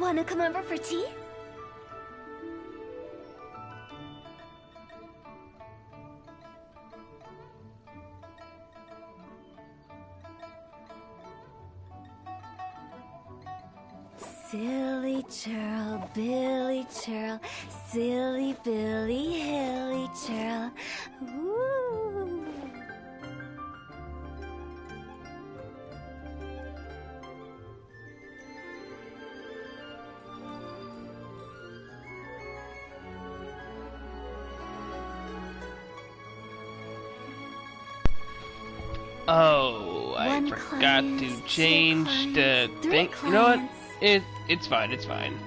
Wanna come over for tea? Silly churl, Billy churl, silly Billy, hilly churl. Woo! Oh, I forgot to change the thing. You know what? It's fine. It's fine.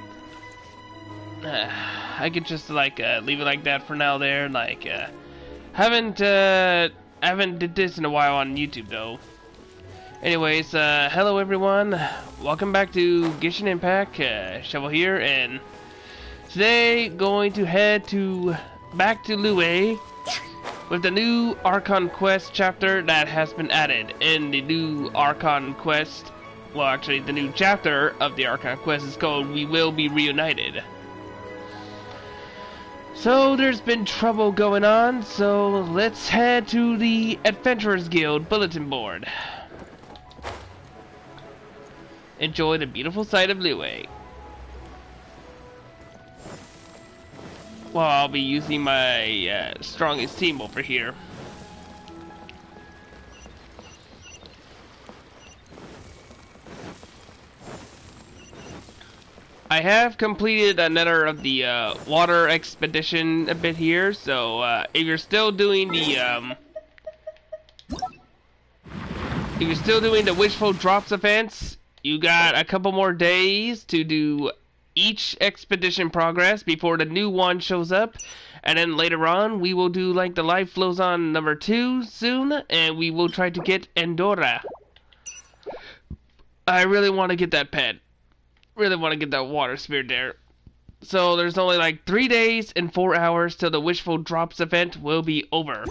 I could just like leave it like that for now. There, like haven't did this in a while on YouTube though. Anyways, hello everyone. Welcome back to Genshin Impact. Shovel here, and today going to head back to Liyue with the new Archon quest chapter that has been added. In the new Archon quest, well actually the new chapter of the Archon quest is called We Will Be Reunited. So there's been trouble going on, so let's head to the Adventurers Guild bulletin board. Enjoy the beautiful sight of Liyue. Well, I'll be using my strongest team over here. I have completed another of the water expedition a bit here, so if you're still doing the wishful drops events, you got a couple more days to do each expedition progress before the new one shows up, and then later on we will do like the Life Flows On number 2 soon, and we will try to get Endora. I really want to get that pet. Really want to get that water spirit there. So there's only like 3 days and 4 hours till the Wishful Drops event will be over.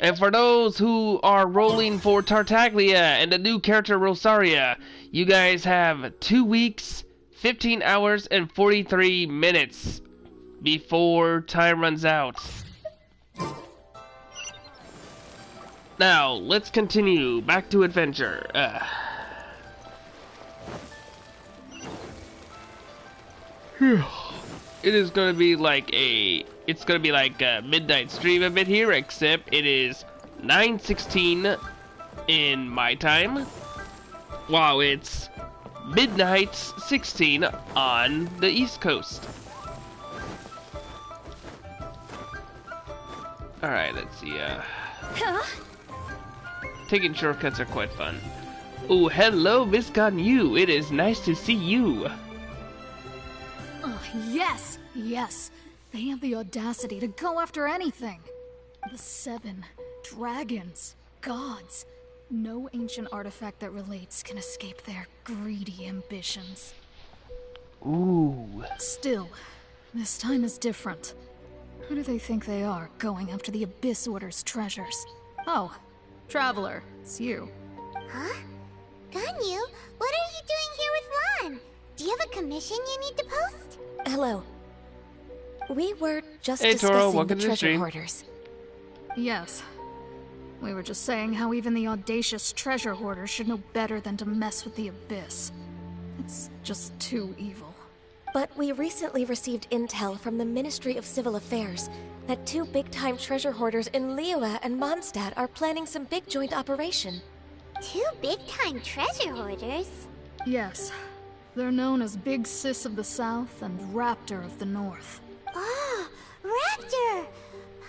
And for those who are rolling for Tartaglia and the new character Rosaria, you guys have 2 weeks, 15 hours and 43 minutes before time runs out. Now, let's continue back to adventure. It is going to be like a midnight stream a bit here, except it is 9:16 in my time. Wow, it's midnight 16 on the East Coast. Alright, let's see, taking shortcuts are quite fun. Oh, hello, Miss Ganyu. It is nice to see you. Oh, yes, yes. They have the audacity to go after anything. The 7 dragons, gods. No ancient artifact that relates can escape their greedy ambitions. Ooh. Still, this time is different. Who do they think they are, going after the Abyss Order's treasures? Oh, Traveler, it's you. Huh? Ganyu, what are you doing here with Lan? Do you have a commission you need to post? Hello. We were just Hey, discussing Toro, the welcome to the treasure stream. hoarders. Yes. We were just saying how even the audacious treasure hoarders should know better than to mess with the Abyss. It's just too evil. But we recently received intel from the Ministry of Civil Affairs that 2 big-time treasure hoarders in Liyue and Mondstadt are planning some big joint operation. 2 big-time treasure hoarders? Yes. They're known as Big Sis of the South and Raptor of the North. Oh, Raptor!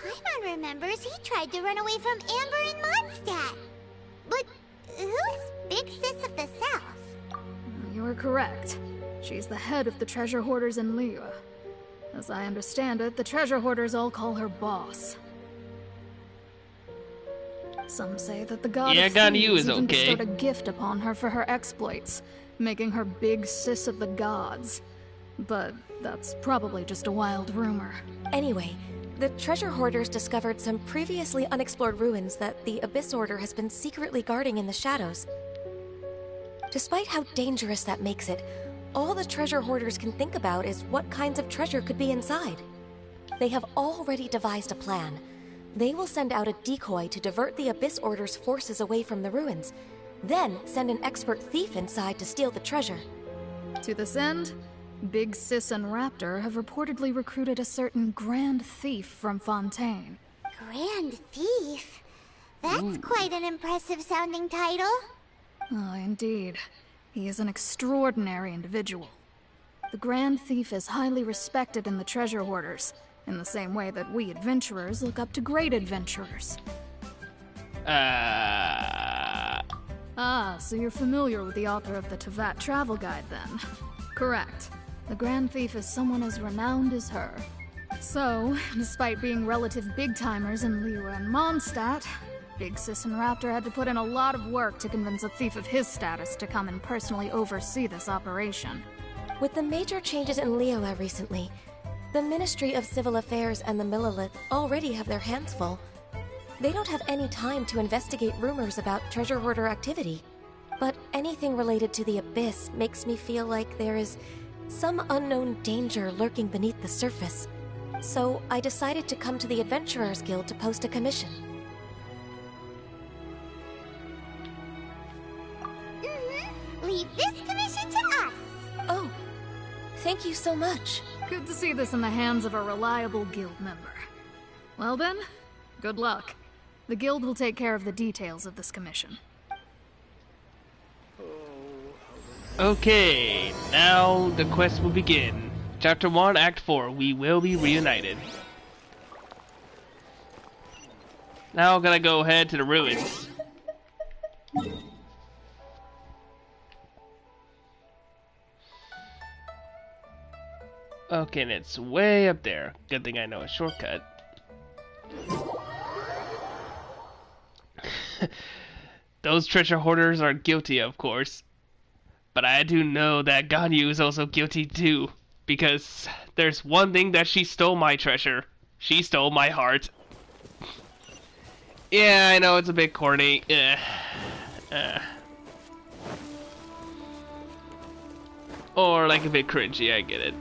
Paimon remembers he tried to run away from Amber in Mondstadt. But who is Big Sis of the South? You are correct. She's the head of the treasure hoarders in Liyue. As I understand it, the treasure hoarders all call her boss. Some say that the god of Ganyu thieves is even okay. bestowed a gift upon her for her exploits, making her Big Sis of the gods. But that's probably just a wild rumor. Anyway, the treasure hoarders discovered some previously unexplored ruins that the Abyss Order has been secretly guarding in the shadows. Despite how dangerous that makes it, all the treasure hoarders can think about is what kinds of treasure could be inside. They have already devised a plan. They will send out a decoy to divert the Abyss Order's forces away from the ruins, then send an expert thief inside to steal the treasure. To this end, Big Sis and Raptor have reportedly recruited a certain Grand Thief from Fontaine. Grand Thief? That's quite an impressive sounding title. Oh, indeed. He is an extraordinary individual. The Grand Thief is highly respected in the treasure hoarders, in the same way that we adventurers look up to great adventurers. Ah, so you're familiar with the author of the Tevat Travel Guide, then? Correct. The Grand Thief is someone as renowned as her. So, despite being relative big-timers in Liyue and Mondstadt, Big Sis and Raptor had to put in a lot of work to convince a thief of his status to come and personally oversee this operation. With the major changes in Liyue recently, the Ministry of Civil Affairs and the Millelith already have their hands full. They don't have any time to investigate rumors about treasure hoarder activity. But anything related to the Abyss makes me feel like there is some unknown danger lurking beneath the surface. So I decided to come to the Adventurers Guild to post a commission. Leave this commission to us. Oh, thank you so much. Good to see this in the hands of a reliable guild member. Well then, good luck. The guild will take care of the details of this commission. Okay, now the quest will begin. Chapter 1, Act 4, we will be reunited. Now I'm gonna go head to the ruins. Okay, and it's way up there. Good thing I know a shortcut. Those treasure hoarders are guilty, of course. But I do know that Ganyu is also guilty too. Because there's one thing that she stole my treasure. She stole my heart. Yeah, I know it's a bit corny. Or like a bit cringy, I get it.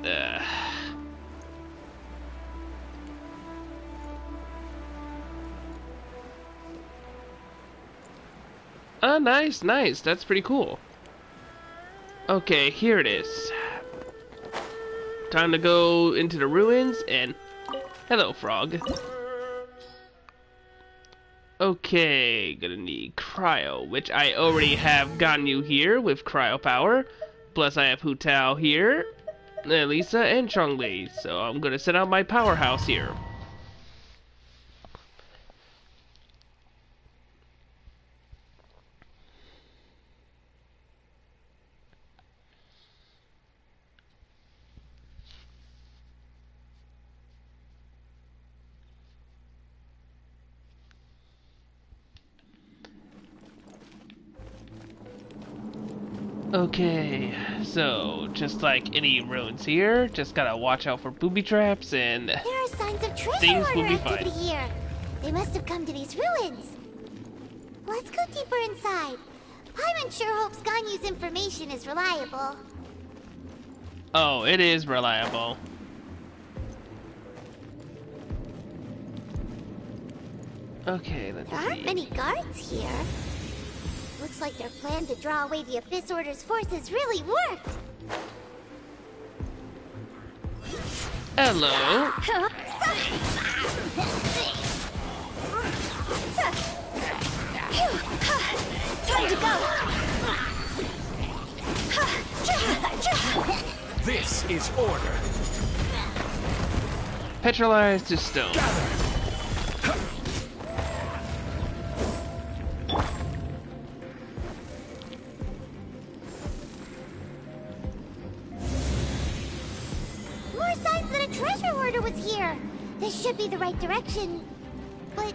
Oh, nice, nice. That's pretty cool. Okay, here it is. Time to go into the ruins and... Hello, frog. Okay, gonna need cryo, which I already have Ganyu here with cryo power. Plus I have Hu Tao here, Lisa, and Chongli. So I'm gonna set out my powerhouse here. Okay, so just like any ruins here, just gotta watch out for booby traps and There are signs of treasure things will hoarder be activity fine. here. They must have come to these ruins. Let's go deeper inside. Paimon sure hopes Ganyu's information is reliable. Oh, it is reliable. Okay, let's There aren't see. many guards here. Looks like their plan to draw away the Abyss Order's forces really worked. Hello. Time to go. This is order. Petrolized to stone. More signs that a treasure hoarder was here. This should be the right direction. But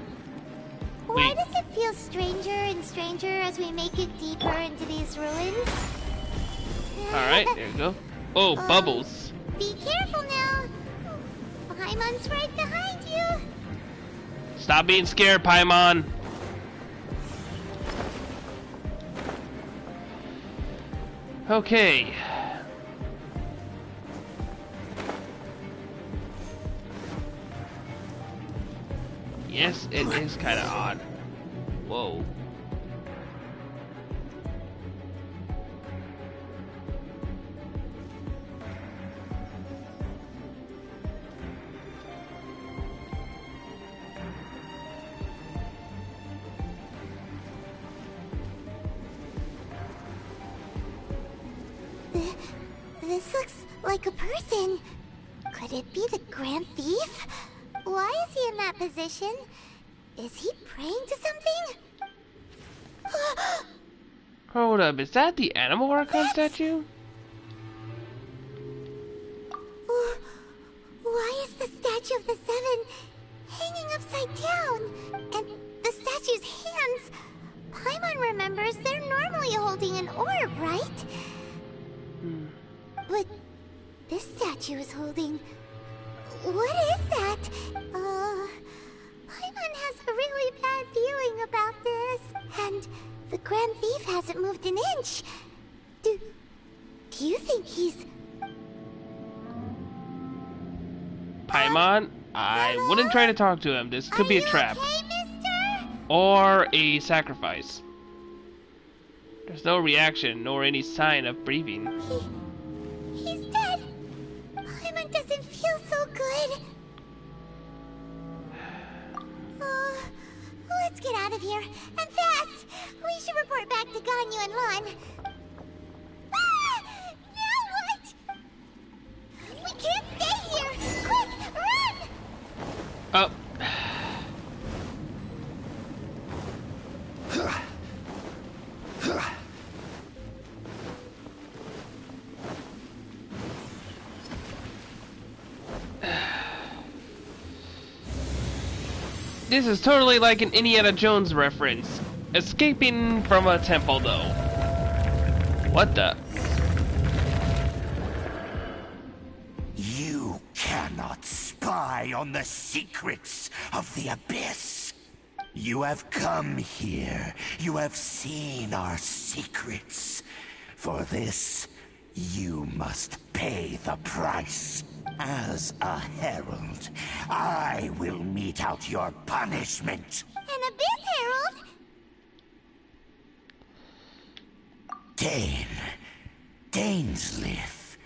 why Wait. does it feel stranger and stranger as we make it deeper into these ruins? Alright, there you go. Oh, bubbles. Be careful now. Paimon's right behind you. Stop being scared, Paimon. Okay. Yes, it is kind of odd. Whoa. This looks like a person. Could it be the Grand Thief? Why is he in that position? Is he praying to something? Hold up, is that the Animal Archon statue? Why is the statue of the Seven hanging upside down? And the statue's hands... Paimon remembers they're normally holding an orb, right? But this statue is holding... What is that? Paimon has a really bad feeling about this. And the Grand Thief hasn't moved an inch. Do you think he's... Paimon? I wouldn't try to talk to him. This could be a trap. Okay, mister? Or a sacrifice. There's no reaction, nor any sign of breathing. He's dead. Paimon doesn't feel so good. Let's get out of here. And fast! We should report back to Ganyu and Lon. Ah! Now what? We can't stay here! Quick, run! Oh. This is totally like an Indiana Jones reference. Escaping from a temple, though. What the? You cannot spy on the secrets of the Abyss. You have come here. You have seen our secrets. For this, you must pay the price. As a herald, I will mete out your punishment. An Abyss Herald? Dainsleif.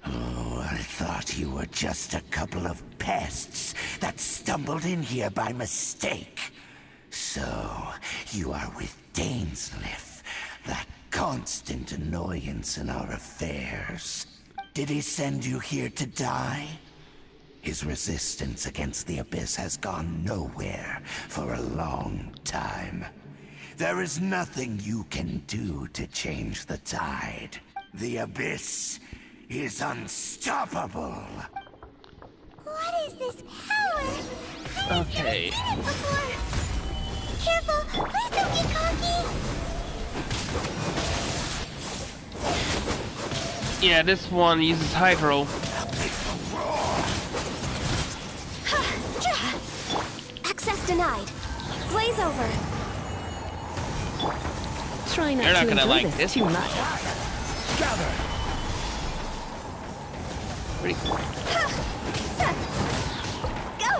Oh, I thought you were just a couple of pests that stumbled in here by mistake. So, you are with Dainsleif, that constant annoyance in our affairs. Did he send you here to die? His resistance against the Abyss has gone nowhere for a long time. There is nothing you can do to change the tide. The Abyss is unstoppable. What is this power? Okay. I've never seen it before. Careful! Please don't get cocky! Yeah, this one uses Hydro. Access denied. Blaze over. Try not You're not to gonna enjoy like this this too one. much. Gather! Pretty cool. Go!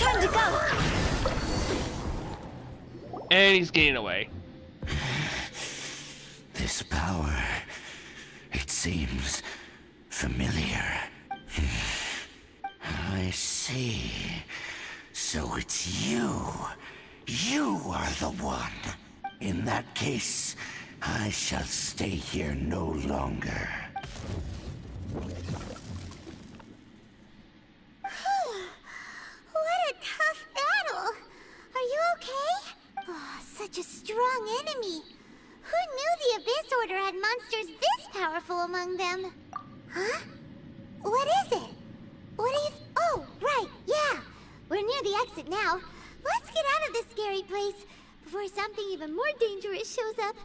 Time to go! And he's getting away. This power, it seems familiar. I see. So it's you. You are the one. In that case, I shall stay here no longer. What a tough battle! Are you okay? Oh, such a strong enemy. Who knew the Abyss Order had monsters this powerful among them? Huh? What is it? What are you... Oh, right, yeah. We're near the exit now. Let's get out of this scary place before something even more dangerous shows up.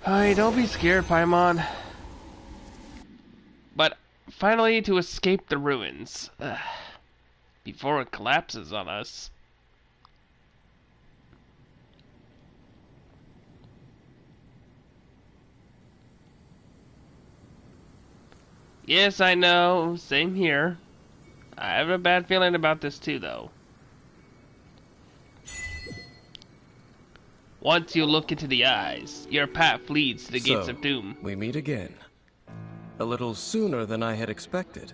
Hey, don't be scared, Paimon. But finally to escape the ruins. Before it collapses on us. Yes, I know. Same here. I have a bad feeling about this too, though. Once you look into the eyes, your path leads to the gates of doom. We meet again. A little sooner than I had expected.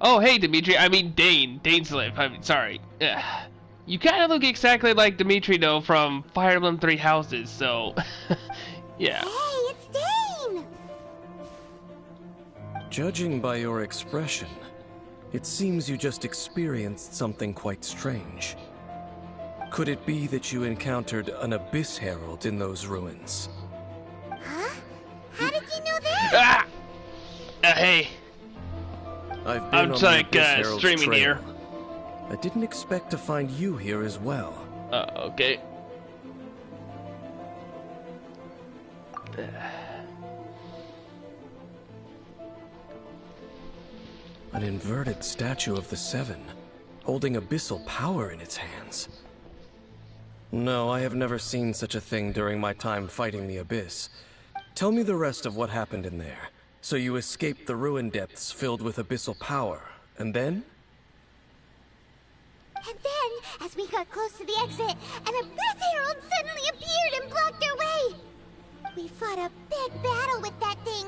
Oh, hey, Dimitri. I mean, Dainsleif. I mean, sorry. Ugh. You kind of look exactly like Dimitri, though, from Fire Emblem Three Houses, so... yeah. Hey, it's Dane! Judging by your expression, it seems you just experienced something quite strange. Could it be that you encountered an Abyss Herald in those ruins? Huh? How did you know that? Hey. I've been I'm on like, the Abyss Herald's streaming trail. here. I didn't expect to find you here as well. Okay. An inverted statue of the Seven, holding abyssal power in its hands. No, I have never seen such a thing during my time fighting the Abyss. Tell me the rest of what happened in there. So you escaped the ruin depths filled with abyssal power, and then? And then, as we got close to the exit, an Abyss Herald suddenly appeared and blocked our way! We fought a big battle with that thing.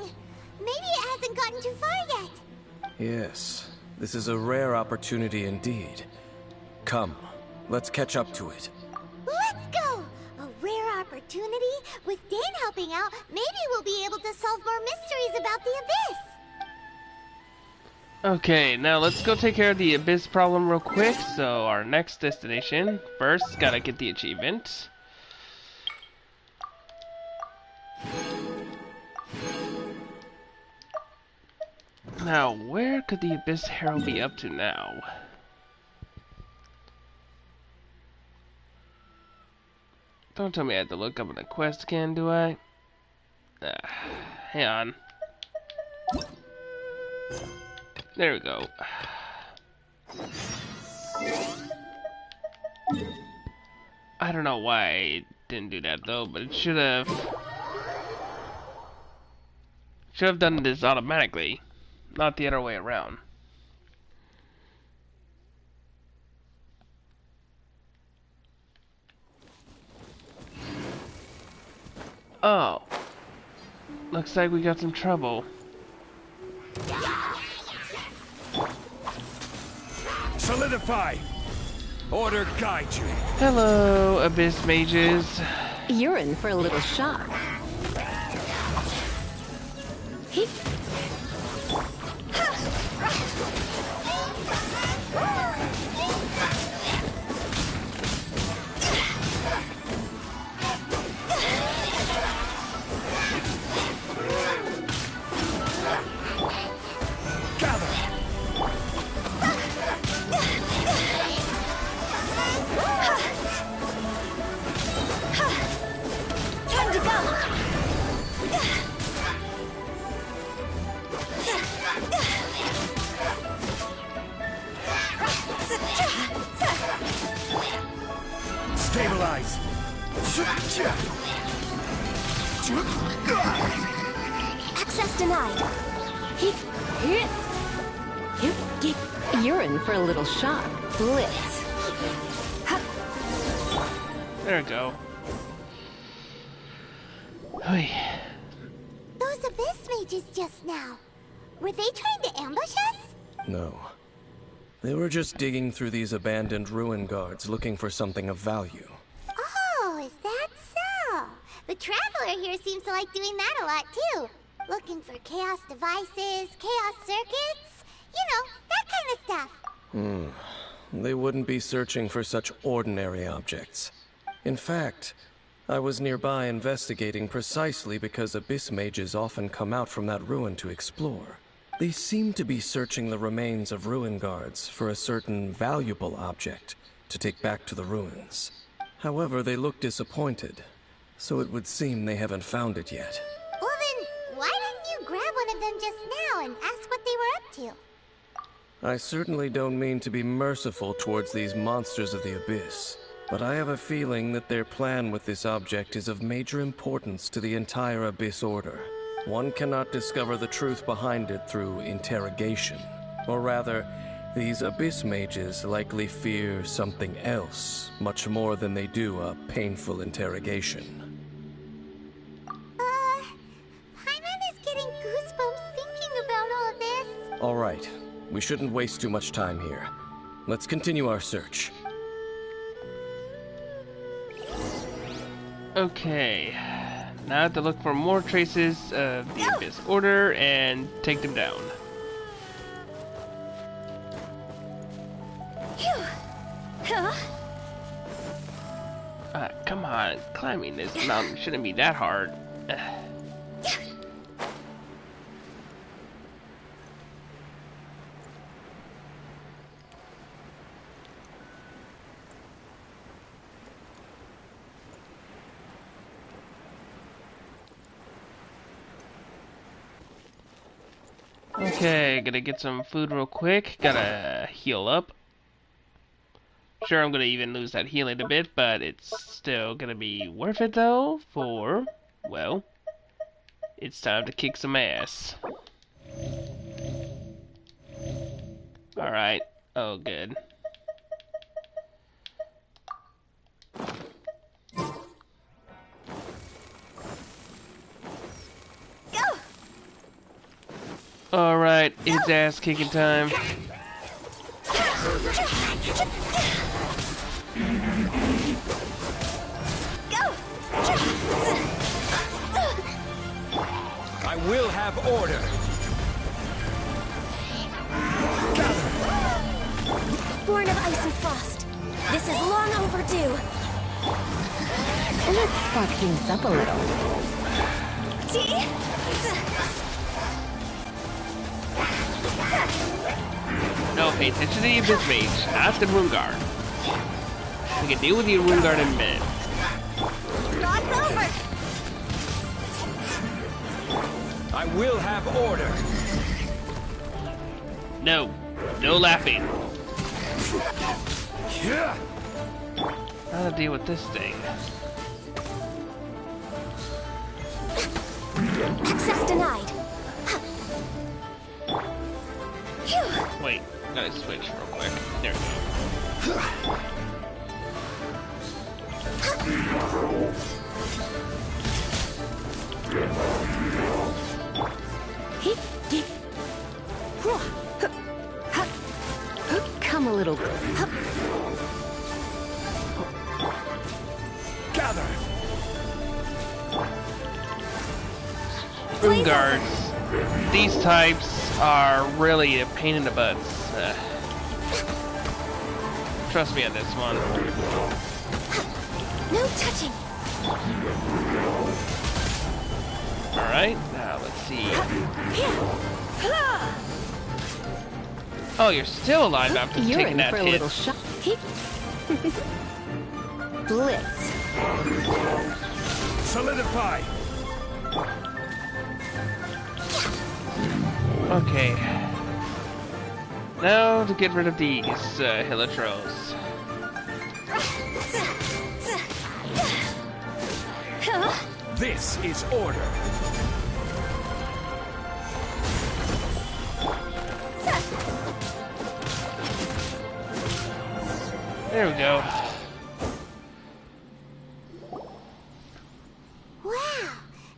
Maybe it hasn't gotten too far yet. Yes, this is a rare opportunity indeed. Come, let's catch up to it. Let's go! A rare opportunity? With Dane helping out, maybe we'll be able to solve more mysteries about the Abyss! Okay, now let's go take care of the Abyss problem real quick. So, our next destination. First, gotta get the achievement. Now, where could the Abyss Herald be up to now? Don't tell me I have to look up in a quest again, do I? Hang on. There we go. I don't know why I didn't do that though, but it should have done this automatically, not the other way around. Oh. Looks like we got some trouble. Solidify! Order guide you. Hello, Abyss Mages. You're in for a little shock. Stabilize. Access denied. You're in for a little shock. Blitz. There we go. Hey. Those Abyss Mages just now. Were they trying to ambush us? No. They were just digging through these abandoned ruin guards looking for something of value. Oh, is that so? The Traveler here seems to like doing that a lot too. Looking for chaos devices, chaos circuits, you know, that kind of stuff. They wouldn't be searching for such ordinary objects. In fact, I was nearby investigating precisely because Abyss Mages often come out from that ruin to explore. They seem to be searching the remains of ruin guards for a certain valuable object to take back to the ruins. However, they look disappointed, so it would seem they haven't found it yet. Well then, why didn't you grab one of them just now and ask what they were up to? I certainly don't mean to be merciful towards these monsters of the Abyss, but I have a feeling that their plan with this object is of major importance to the entire Abyss Order. One cannot discover the truth behind it through interrogation, or rather, These Abyss mages likely fear something else, much more than they do a painful interrogation. Paimon is getting goosebumps thinking about all this. Alright, we shouldn't waste too much time here. Let's continue our search. Okay, now I have to look for more traces of the Abyss Order and take them down. Come on, climbing this mountain shouldn't be that hard. Okay, gonna get some food real quick. Gotta heal up. Sure, I'm gonna even lose that healing a bit, but it's still gonna be worth it though, for, well, it's time to kick some ass. Alright. Oh, good. Alright, it's ass kicking time. I will have order. Born of ice and frost. This is long overdue. Let's fuck things up a little. No, pay attention to the Abyss Mage, not the Rune Guard. We can deal with the Rune Guard in a minute. I will have order. No, no laughing. Yeah. How to deal with this thing? Access denied. Wait, gotta switch real quick. There we go. Come a little. Gather. Rune Guards. These types are really a pain in the butts. Trust me on this one. No touching. Alright, now let's see. Oh, you're still alive after You're taking in that for a hit. little shot. Blitz. Solidify. Okay. Now to get rid of these Hilitros. This is order. There we go. Wow!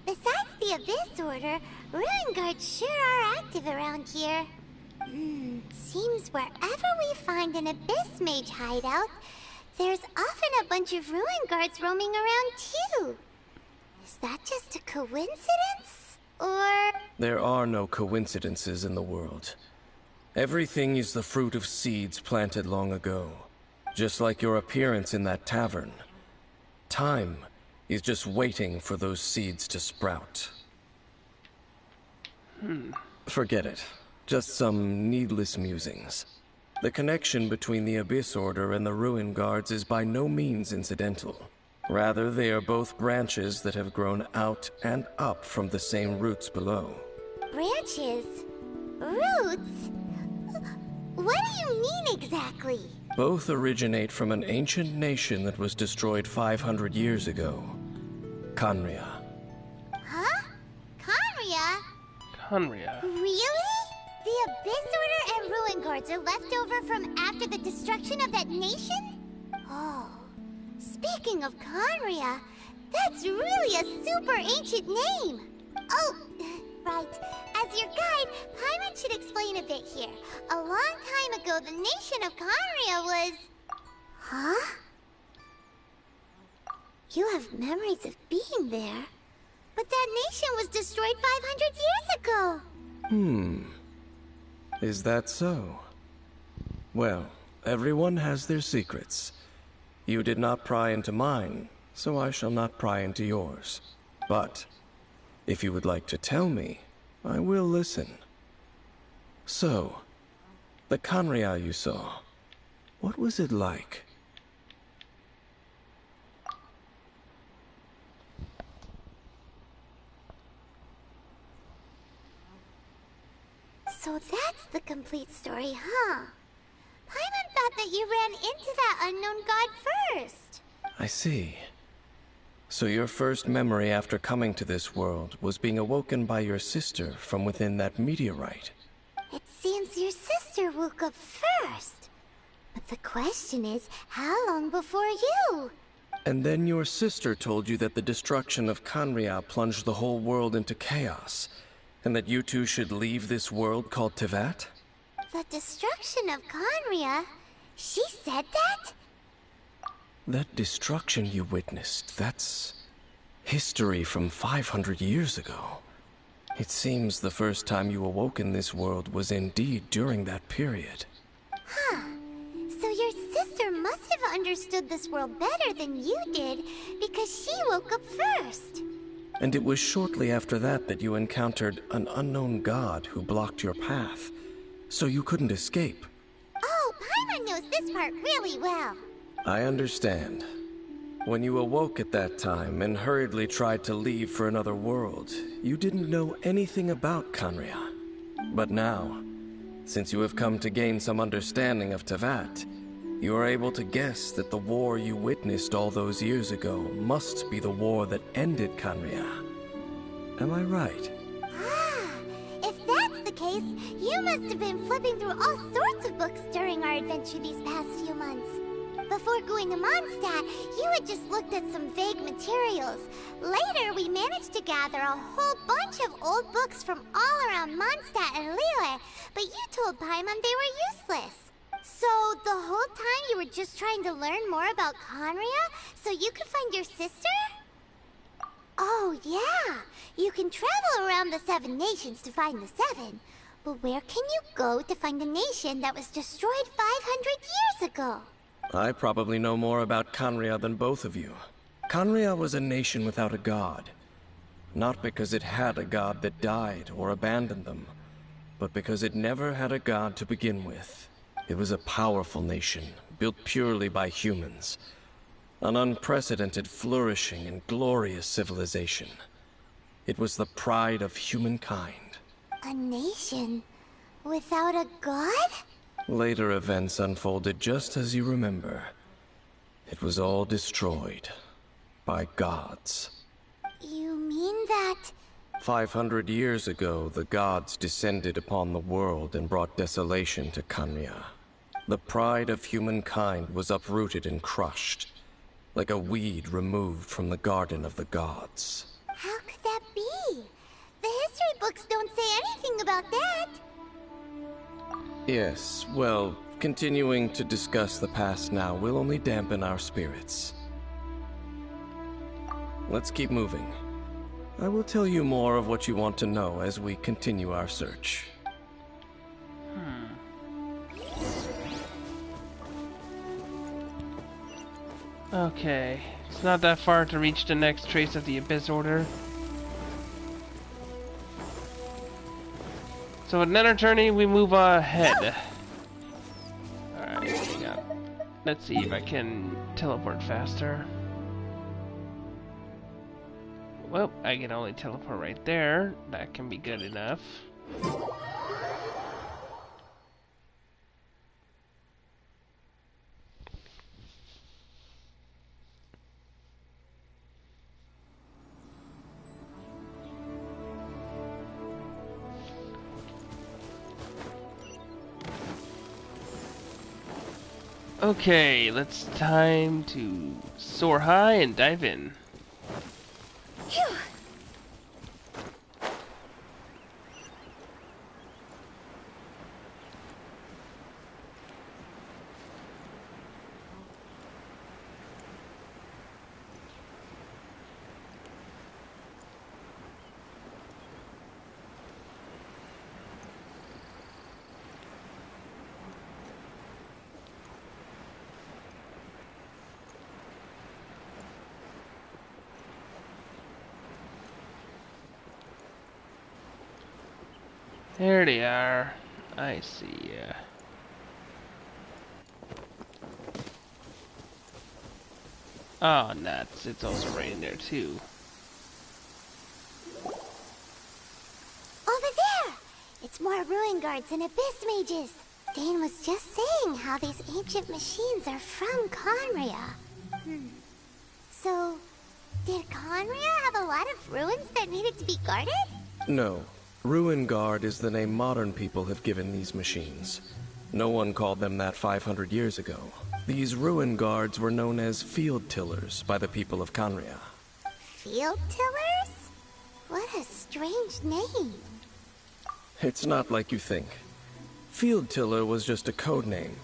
Besides the Abyss Order, Ruin Guards sure are active around here. Seems wherever we find an Abyss Mage hideout, there's often a bunch of Ruin Guards roaming around too. Is that just a coincidence? Or... There are no coincidences in the world. Everything is the fruit of seeds planted long ago. Just like your appearance in that tavern. Time is just waiting for those seeds to sprout. Forget it. Just some needless musings. The connection between the Abyss Order and the Ruin Guards is by no means incidental. Rather, they are both branches that have grown out and up from the same roots below. branches? Roots? What do you mean exactly? Both originate from an ancient nation that was destroyed 500 years ago. Khaenri'ah. Huh? Khaenri'ah? Khaenri'ah. Really? The Abyss Order and Ruin Guards are left over from after the destruction of that nation? Oh, speaking of Conria, that's really a super ancient name. Oh, right. As your guide, Paimon should explain a bit here. A long time ago, the nation of Conria was... Huh? You have memories of being there. But that nation was destroyed 500 years ago. Is that so? Well, everyone has their secrets. You did not pry into mine, so I shall not pry into yours. But, if you would like to tell me, I will listen. So, the Conria you saw, what was it like? So that's the complete story, huh? Paimon thought that you ran into that unknown god first. I see. So your first memory after coming to this world was being awoken by your sister from within that meteorite. It seems your sister woke up first. But the question is, how long before you? And then your sister told you that the destruction of Conria plunged the whole world into chaos, and that you two should leave this world called Tevat? The destruction of Conria? She said that? That destruction you witnessed, that's history from 500 years ago. It seems the first time you awoke in this world was indeed during that period. Huh. So your sister must have understood this world better than you did, because she woke up first. And it was shortly after that that you encountered an unknown god who blocked your path, so you couldn't escape. Oh, Paimon knows this part really well. I understand. When you awoke at that time and hurriedly tried to leave for another world, you didn't know anything about Conria. But now, since you have come to gain some understanding of Tevat, you are able to guess that the war you witnessed all those years ago must be the war that ended Conria. Am I right? Ah, if that's the case, you must have been flipping through all sorts of books during our adventure these past few months. Before going to Mondstadt, you had just looked at some vague materials. Later, we managed to gather a whole bunch of old books from all around Mondstadt and Liyue, but you told Paimon they were useless. So, the whole time you were just trying to learn more about Conria, so you could find your sister? Oh, yeah. You can travel around the 7 nations to find the 7. But where can you go to find a nation that was destroyed 500 years ago? I probably know more about Conria than both of you. Conria was a nation without a god. Not because it had a god that died or abandoned them, but because it never had a god to begin with. It was a powerful nation, built purely by humans. An unprecedented, flourishing, and glorious civilization. It was the pride of humankind. A nation without a god? Later events unfolded just as you remember. It was all destroyed by gods. You mean that... 500 years ago, the gods descended upon the world and brought desolation to Conria. The pride of humankind was uprooted and crushed, like a weed removed from the garden of the gods. How could that be? The history books don't say anything about that. Yes, well, continuing to discuss the past now will only dampen our spirits. Let's keep moving. I will tell you more of what you want to know as we continue our search. Okay, it's not that far to reach the next trace of the Abyss Order. So with another journey, we move ahead. Alright, yeah. Let's see if I can teleport faster. Well, I can only teleport right there. That can be good enough. Okay, it's time to soar high and dive in. Phew. There they are. I see ya. Oh, nuts. It's also raining there, too. Over there! It's more ruin guards and abyss mages. Dane was just saying how these ancient machines are from Conria. So, did Conria have a lot of ruins that needed to be guarded? No. Ruin Guard is the name modern people have given these machines. No one called them that 500 years ago. These Ruin Guards were known as Field Tillers by the people of Conria. Field tillers? What a strange name. It's not like you think. Field Tiller was just a code name.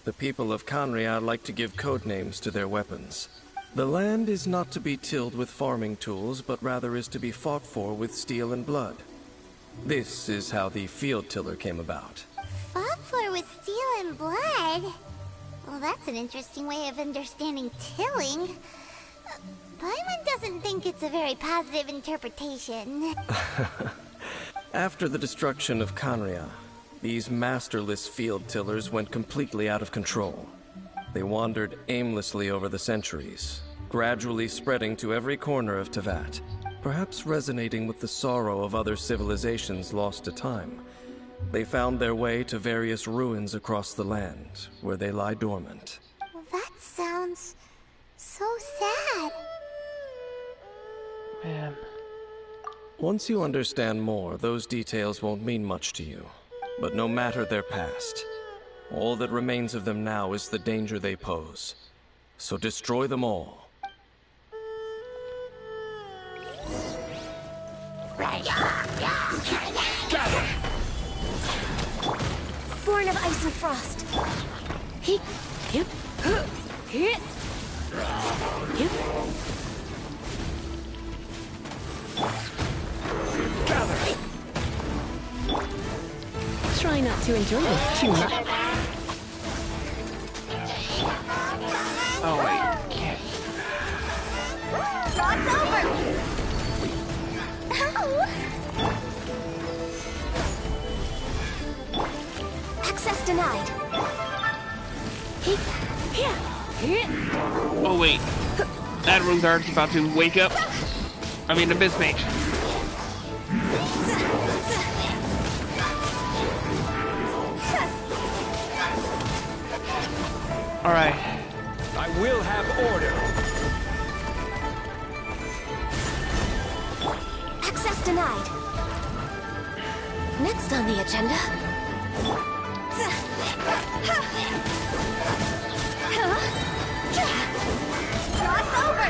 The people of Conria like to give code names to their weapons. The land is not to be tilled with farming tools, but rather is to be fought for with steel and blood. This is how the Field Tiller came about. Fought for with steel and blood? Well, that's an interesting way of understanding tilling. Paimon doesn't think it's a very positive interpretation. After the destruction of Conria, these masterless field tillers went completely out of control. They wandered aimlessly over the centuries, gradually spreading to every corner of Teyvat, perhaps resonating with the sorrow of other civilizations lost to time. They found their way to various ruins across the land, where they lie dormant. Well, that sounds so sad. Man. Once you understand more, those details won't mean much to you. But no matter their past, all that remains of them now is the danger they pose. So destroy them all. Born of ice and frost. Hip, hip, hip, hip. Try not to enjoy this too much. Oh, wait. Can't. Frost over! Ow! Access denied. Oh, wait. That room guard's about to wake up. I mean, Abyss Mage. Alright. I will have order. Access denied. Next on the agenda. Frost over!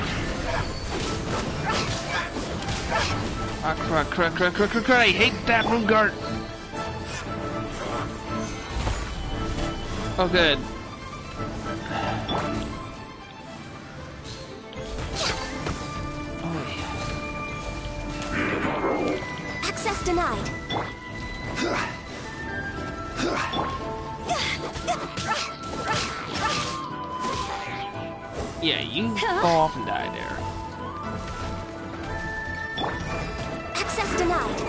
I hate that room guard. Oh, good. Access denied. Yeah, you go off and die there. Access denied.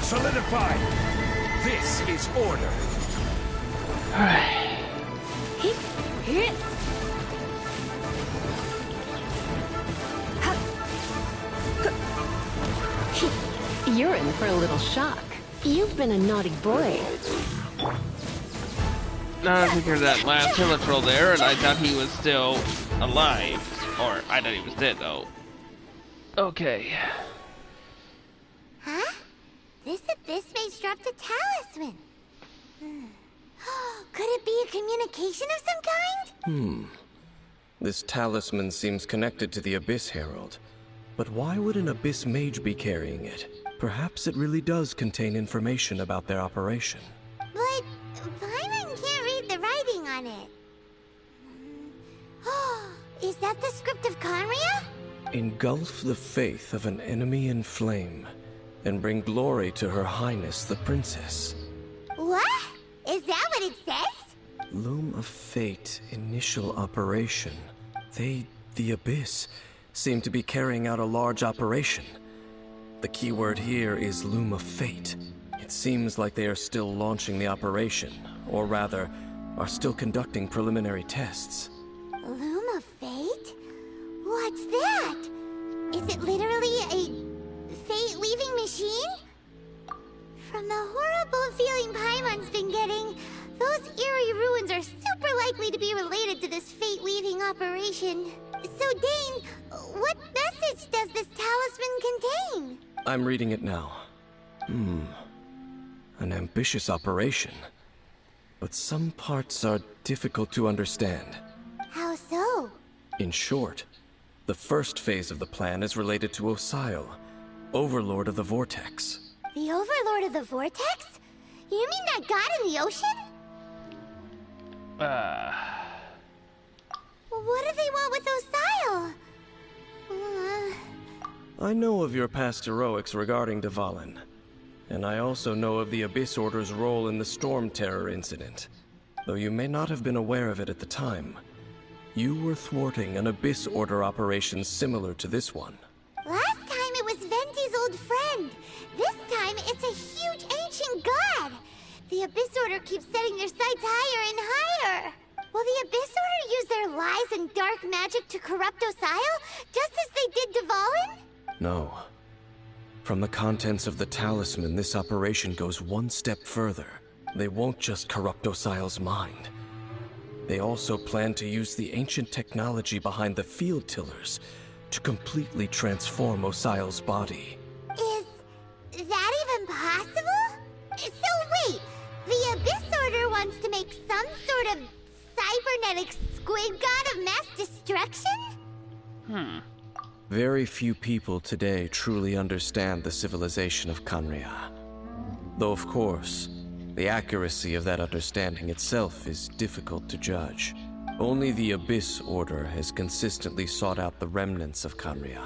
Solidify. This is order. Alright. Hip, hip. You're in for a little shock. You've been a naughty boy. Now I took care of that last Hilitrol there, and I thought he was still alive. Or, I thought he was dead, though. Okay. Huh? This abyss mage dropped a talisman. Could it be a communication of some kind? This talisman seems connected to the Abyss Herald. But why would an Abyss Mage be carrying it? Perhaps it really does contain information about their operation. But Paimon can't read the writing on it. Is that the script of Conria? Engulf the faith of an enemy in flame, and bring glory to Her Highness the Princess. What? Is that what it says? Loom of Fate, initial operation. They, the Abyss, seem to be carrying out a large operation. The keyword here is Loom of Fate. It seems like they are still launching the operation, or rather, are still conducting preliminary tests. Loom of Fate? What's that? Is it literally a fate-weaving machine? From the horrible feeling Paimon's been getting, those eerie ruins are super likely to be related to this fate-weaving operation. So, Dane, what message does this talisman contain? I'm reading it now. An ambitious operation. But some parts are difficult to understand. How so? In short, the first phase of the plan is related to Osial, Overlord of the Vortex. The Overlord of the Vortex? You mean that god in the ocean? What do they want with Osial? I know of your past heroics regarding Dvalin, and I also know of the Abyss Order's role in the Storm Terror incident. Though you may not have been aware of it at the time, you were thwarting an Abyss Order operation similar to this one. Last time it was Venti's old friend. This time it's a huge ancient god. The Abyss Order keeps setting their sights higher and higher. Will the Abyss Order use their lies and dark magic to corrupt Osial, just as they did Dvalin? No. From the contents of the talisman, this operation goes one step further. They won't just corrupt Osial's mind. They also plan to use the ancient technology behind the field tillers to completely transform Osial's body. Is that even possible? So wait, the Abyss Order wants to make some sort of cybernetic squid god of mass destruction? Very few people today truly understand the civilization of Conria. Though of course, the accuracy of that understanding itself is difficult to judge. Only the Abyss Order has consistently sought out the remnants of Conria.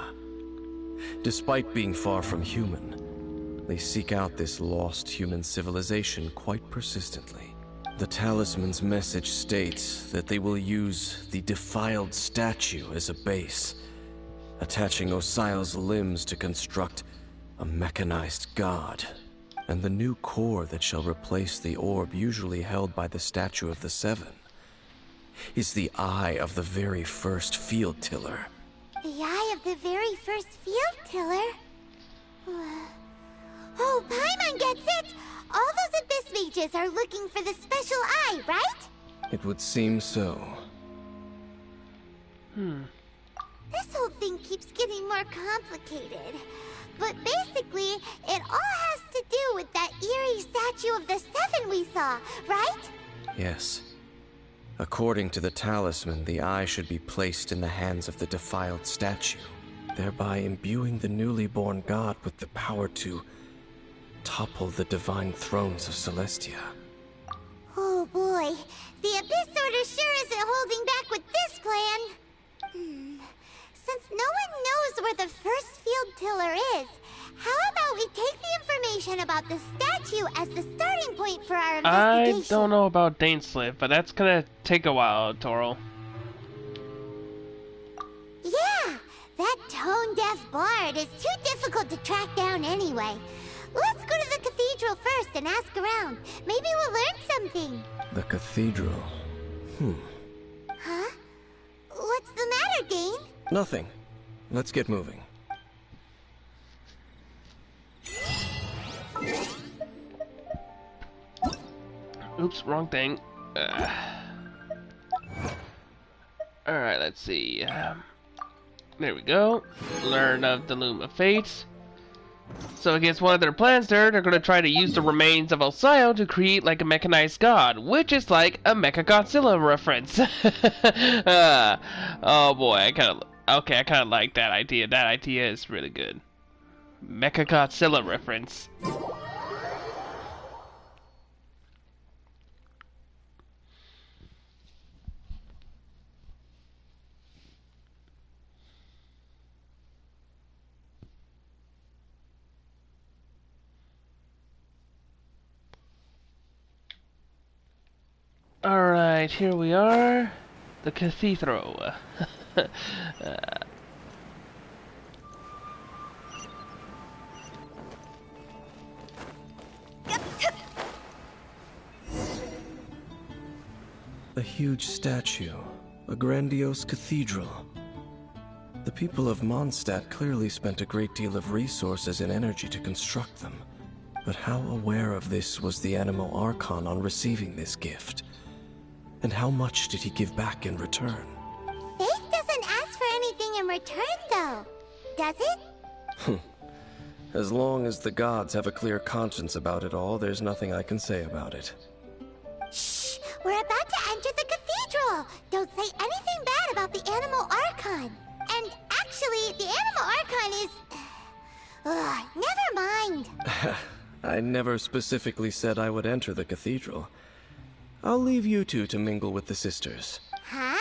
Despite being far from human, they seek out this lost human civilization quite persistently. The talisman's message states that they will use the defiled statue as a base, attaching Osial's limbs to construct a mechanized god. And the new core that shall replace the orb usually held by the Statue of the Seven is the eye of the very first field tiller. The eye of the very first field tiller? Oh, Paimon gets it! All those Abyss mages are looking for the special eye, right? It would seem so. This whole thing keeps getting more complicated. But basically, it all has to do with that eerie Statue of the Seven we saw, right? Yes. According to the talisman, the eye should be placed in the hands of the defiled statue, thereby imbuing the newly born god with the power to topple the divine thrones of Celestia. Oh boy, the Abyss Order sure isn't holding back with this plan. Since no one knows where the first field tiller is, how about we take the information about the statue as the starting point for our investigation? I don't know about Daneslip, but that's gonna take a while, Toro. Yeah, that tone-deaf bard is too difficult to track down anyway. Let's go to the cathedral first and ask around. Maybe we'll learn something. The cathedral. Huh? What's the matter, Dane? Nothing. Let's get moving. Oops, wrong thing. Alright, let's see. There we go. Learn of the Loom of Fates. So I guess one of their plans there, they're gonna try to use the remains of Alcyon to create like a mechanized god, which is like a Mecha Godzilla reference. Oh boy, I kind of like that idea. That idea is really good. Mecha Godzilla reference. Alright, here we are. The cathedral. A huge statue, a grandiose cathedral. The people of Mondstadt clearly spent a great deal of resources and energy to construct them. But how aware of this was the Animo Archon on receiving this gift? And how much did he give back in return? Faith doesn't ask for anything in return, though, does it? As long as the gods have a clear conscience about it all, there's nothing I can say about it. Shh! We're about to enter the cathedral! Don't say anything bad about the Animo Archon! And actually, the Animo Archon is... never mind! I never specifically said I would enter the cathedral. I'll leave you two to mingle with the sisters. Huh?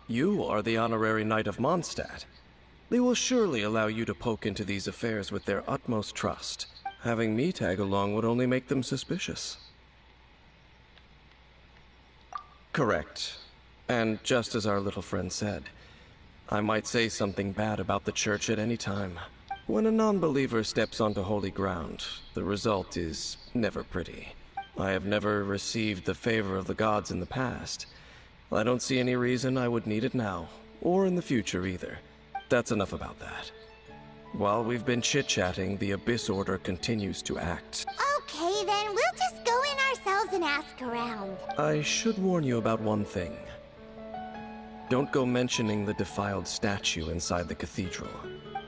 You are the honorary knight of Mondstadt. They will surely allow you to poke into these affairs with their utmost trust. Having me tag along would only make them suspicious. Correct. And just as our little friend said, I might say something bad about the church at any time. When a non-believer steps onto holy ground, the result is never pretty. I have never received the favor of the gods in the past. I don't see any reason I would need it now, or in the future either. That's enough about that. While we've been chit-chatting, the Abyss Order continues to act. Okay, then we'll just go in ourselves and ask around. I should warn you about one thing. Don't go mentioning the defiled statue inside the cathedral.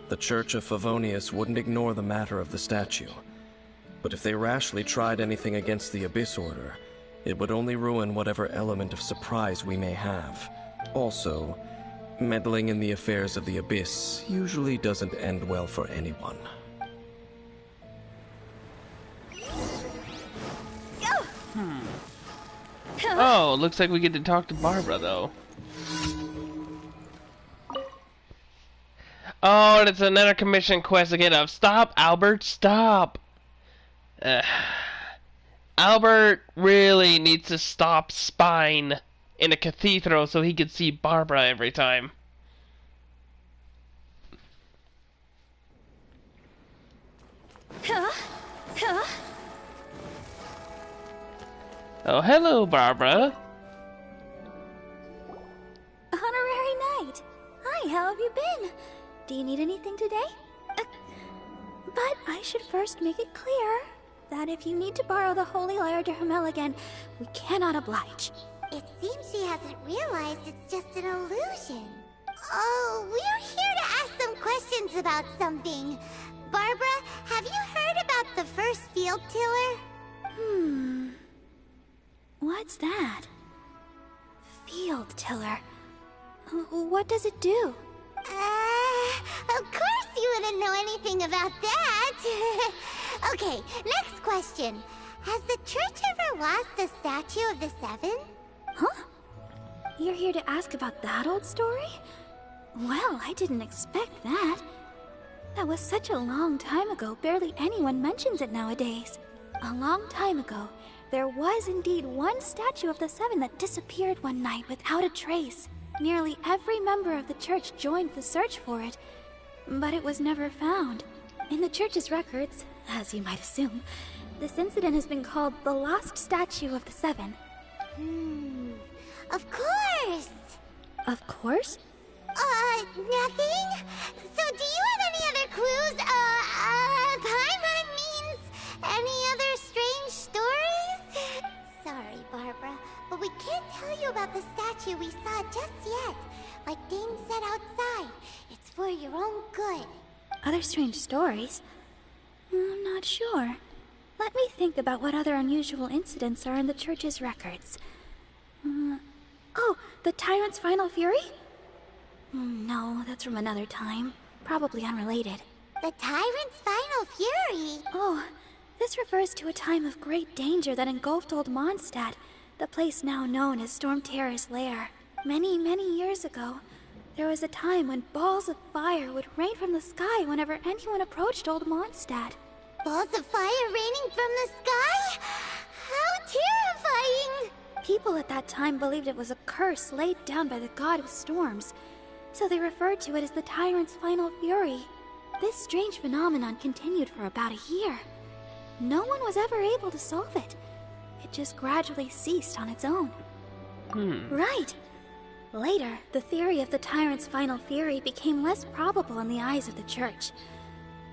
The Church of Favonius wouldn't ignore the matter of the statue. But if they rashly tried anything against the Abyss Order, it would only ruin whatever element of surprise we may have. Also, meddling in the affairs of the Abyss usually doesn't end well for anyone. Oh, looks like we get to talk to Barbara, though. Oh, and it's another commission quest again of stop, Albert, stop. Albert really needs to stop spying in a cathedral so he can see Barbara every time. Oh, hello, Barbara. Honorary Knight. Hi, how have you been? Do you need anything today? But I should first make it clear that if you need to borrow the Holy Lyre to Hermel again, we cannot oblige. It seems she hasn't realized it's just an illusion. Oh, we're here to ask some questions about something. Barbara, have you heard about the first field tiller? What's that? Field tiller. What does it do? Of course you wouldn't know anything about that. Okay, next question. Has the church ever lost a statue of the Seven? Huh? You're here to ask about that old story? Well, I didn't expect that. That was such a long time ago, barely anyone mentions it nowadays. A long time ago, there was indeed one statue of the Seven that disappeared one night without a trace. Nearly every member of the church joined the search for it, but it was never found. In the church's records, as you might assume, this incident has been called the Lost Statue of the Seven. Of course! Of course? Nothing? So do you have any other clues? Paimon means any other strange stories? sorry, Barbara, but we can't tell you about the statue we saw just yet. Like Dane said outside, it's for your own good. Other strange stories? I'm not sure. Let me think about what other unusual incidents are in the church's records. Oh, the Tyrant's Final Fury? No, that's from another time. Probably unrelated. The Tyrant's Final Fury? Oh, this refers to a time of great danger that engulfed old Mondstadt, the place now known as Storm Terror's lair. Many, many years ago, there was a time when balls of fire would rain from the sky whenever anyone approached old Mondstadt. Balls of fire raining from the sky? How terrifying! People at that time believed it was a curse laid down by the god of storms, so they referred to it as the Tyrant's Final Fury. This strange phenomenon continued for about a year. No one was ever able to solve it. It just gradually ceased on its own. Right. Later, the theory of the Tyrant's Final Fury became less probable in the eyes of the church.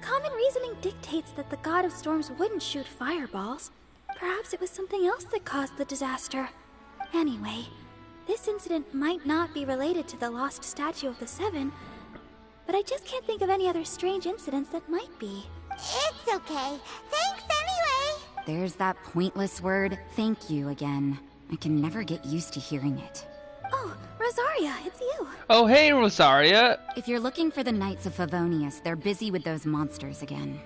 Common reasoning dictates that the god of storms wouldn't shoot fireballs. Perhaps it was something else that caused the disaster. Anyway, this incident might not be related to the lost statue of the Seven, but I just can't think of any other strange incidents that might be. It's okay. Thanks anyway. There's that pointless word, thank you, again. I can never get used to hearing it. Oh, Rosaria, it's you. Oh, hey, Rosaria. If you're looking for the Knights of Favonius, they're busy with those monsters again.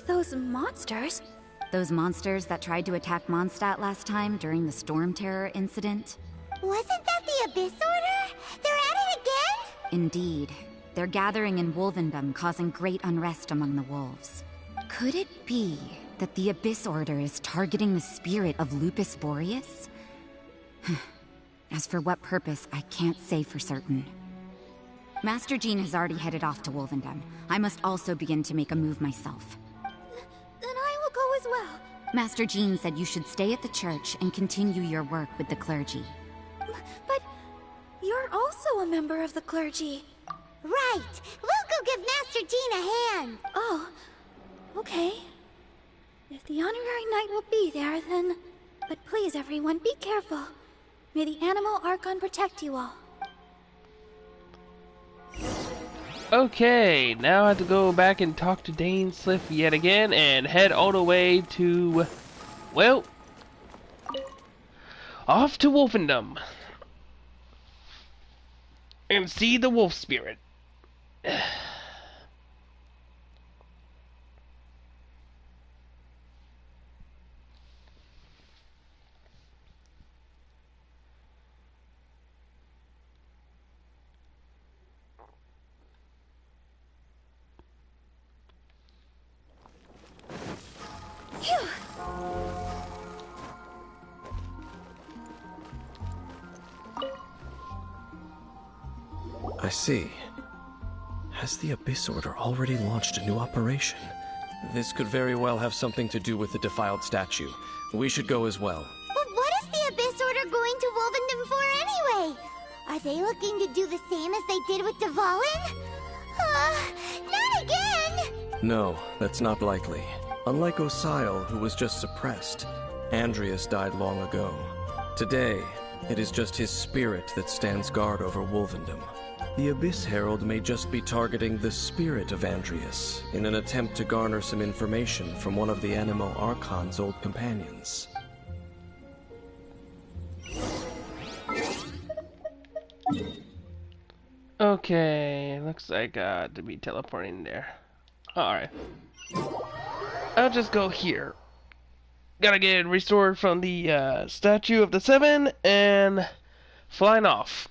Those monsters? Those monsters that tried to attack Mondstadt last time during the Storm Terror incident? Wasn't that the Abyss Order? They're at it again? Indeed. They're gathering in Wolvendom, causing great unrest among the wolves. Could it be that the Abyss Order is targeting the spirit of Lupus Boreas? As for what purpose, I can't say for certain. Master Jean has already headed off to Wolvendom. I must also begin to make a move myself. Then I will go as well. Master Jean said you should stay at the church and continue your work with the clergy. But you're also a member of the clergy. Right. We'll go give Master Jean a hand. Oh, okay. If the honorary knight will be there, then... But please, everyone, be careful. May the animal Archon protect you all. Okay, now I have to go back and talk to Dane Sliff yet again and head all the way to, well, off to Wolfendom and see the wolf spirit. I see. Has the Abyss Order already launched a new operation? This could very well have something to do with the defiled statue. We should go as well. But what is the Abyss Order going to Wolvendom for anyway? Are they looking to do the same as they did with Dvalin? Not again! No, that's not likely. Unlike Osile, who was just suppressed, Andreas died long ago. Today, it is just his spirit that stands guard over Wolvendom. The Abyss Herald may just be targeting the spirit of Andreas in an attempt to garner some information from one of the Animo Archon's old companions. Okay, looks like to be teleporting there. Alright. I'll just go here. Gotta get restored from the statue of the Seven and flying off.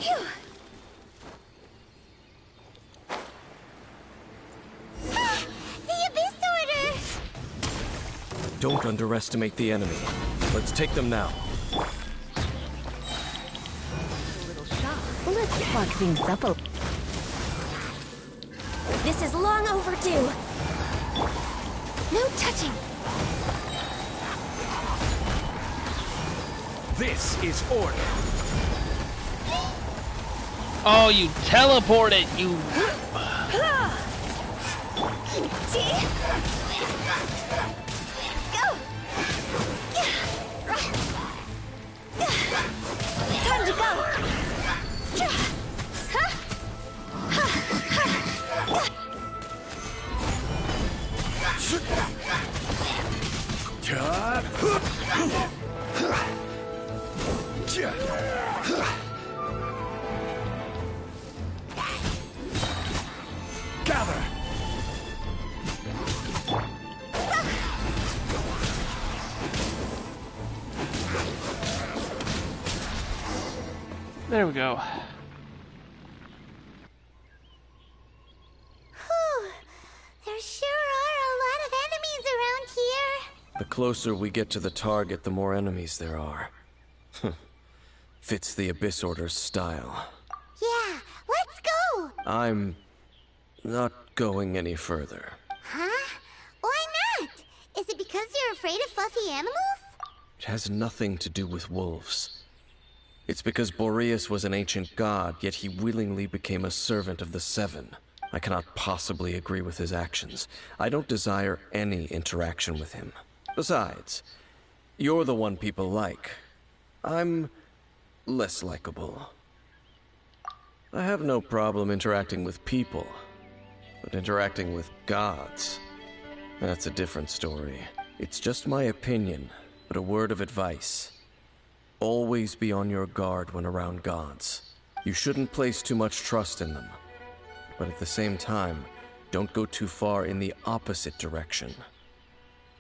Phew. The Abyss Order! Don't underestimate the enemy. Let's take them now. Let's spark things up a... This is long overdue. No touching. This is order. Oh, you teleported, you... Time to go! Gather. There we go. Whew. There sure are a lot of enemies around here. The closer we get to the target, the more enemies there are. Fits the Abyss Order's style. Yeah, let's go! I'm not going any further. Huh? Why not? Is it because you're afraid of fluffy animals? It has nothing to do with wolves. It's because Boreas was an ancient god, yet he willingly became a servant of the Seven. I cannot possibly agree with his actions. I don't desire any interaction with him. Besides, you're the one people like. I'm less likable. I have no problem interacting with people, but interacting with gods, that's a different story. It's just my opinion, but a word of advice. Always be on your guard when around gods. You shouldn't place too much trust in them, but at the same time, don't go too far in the opposite direction.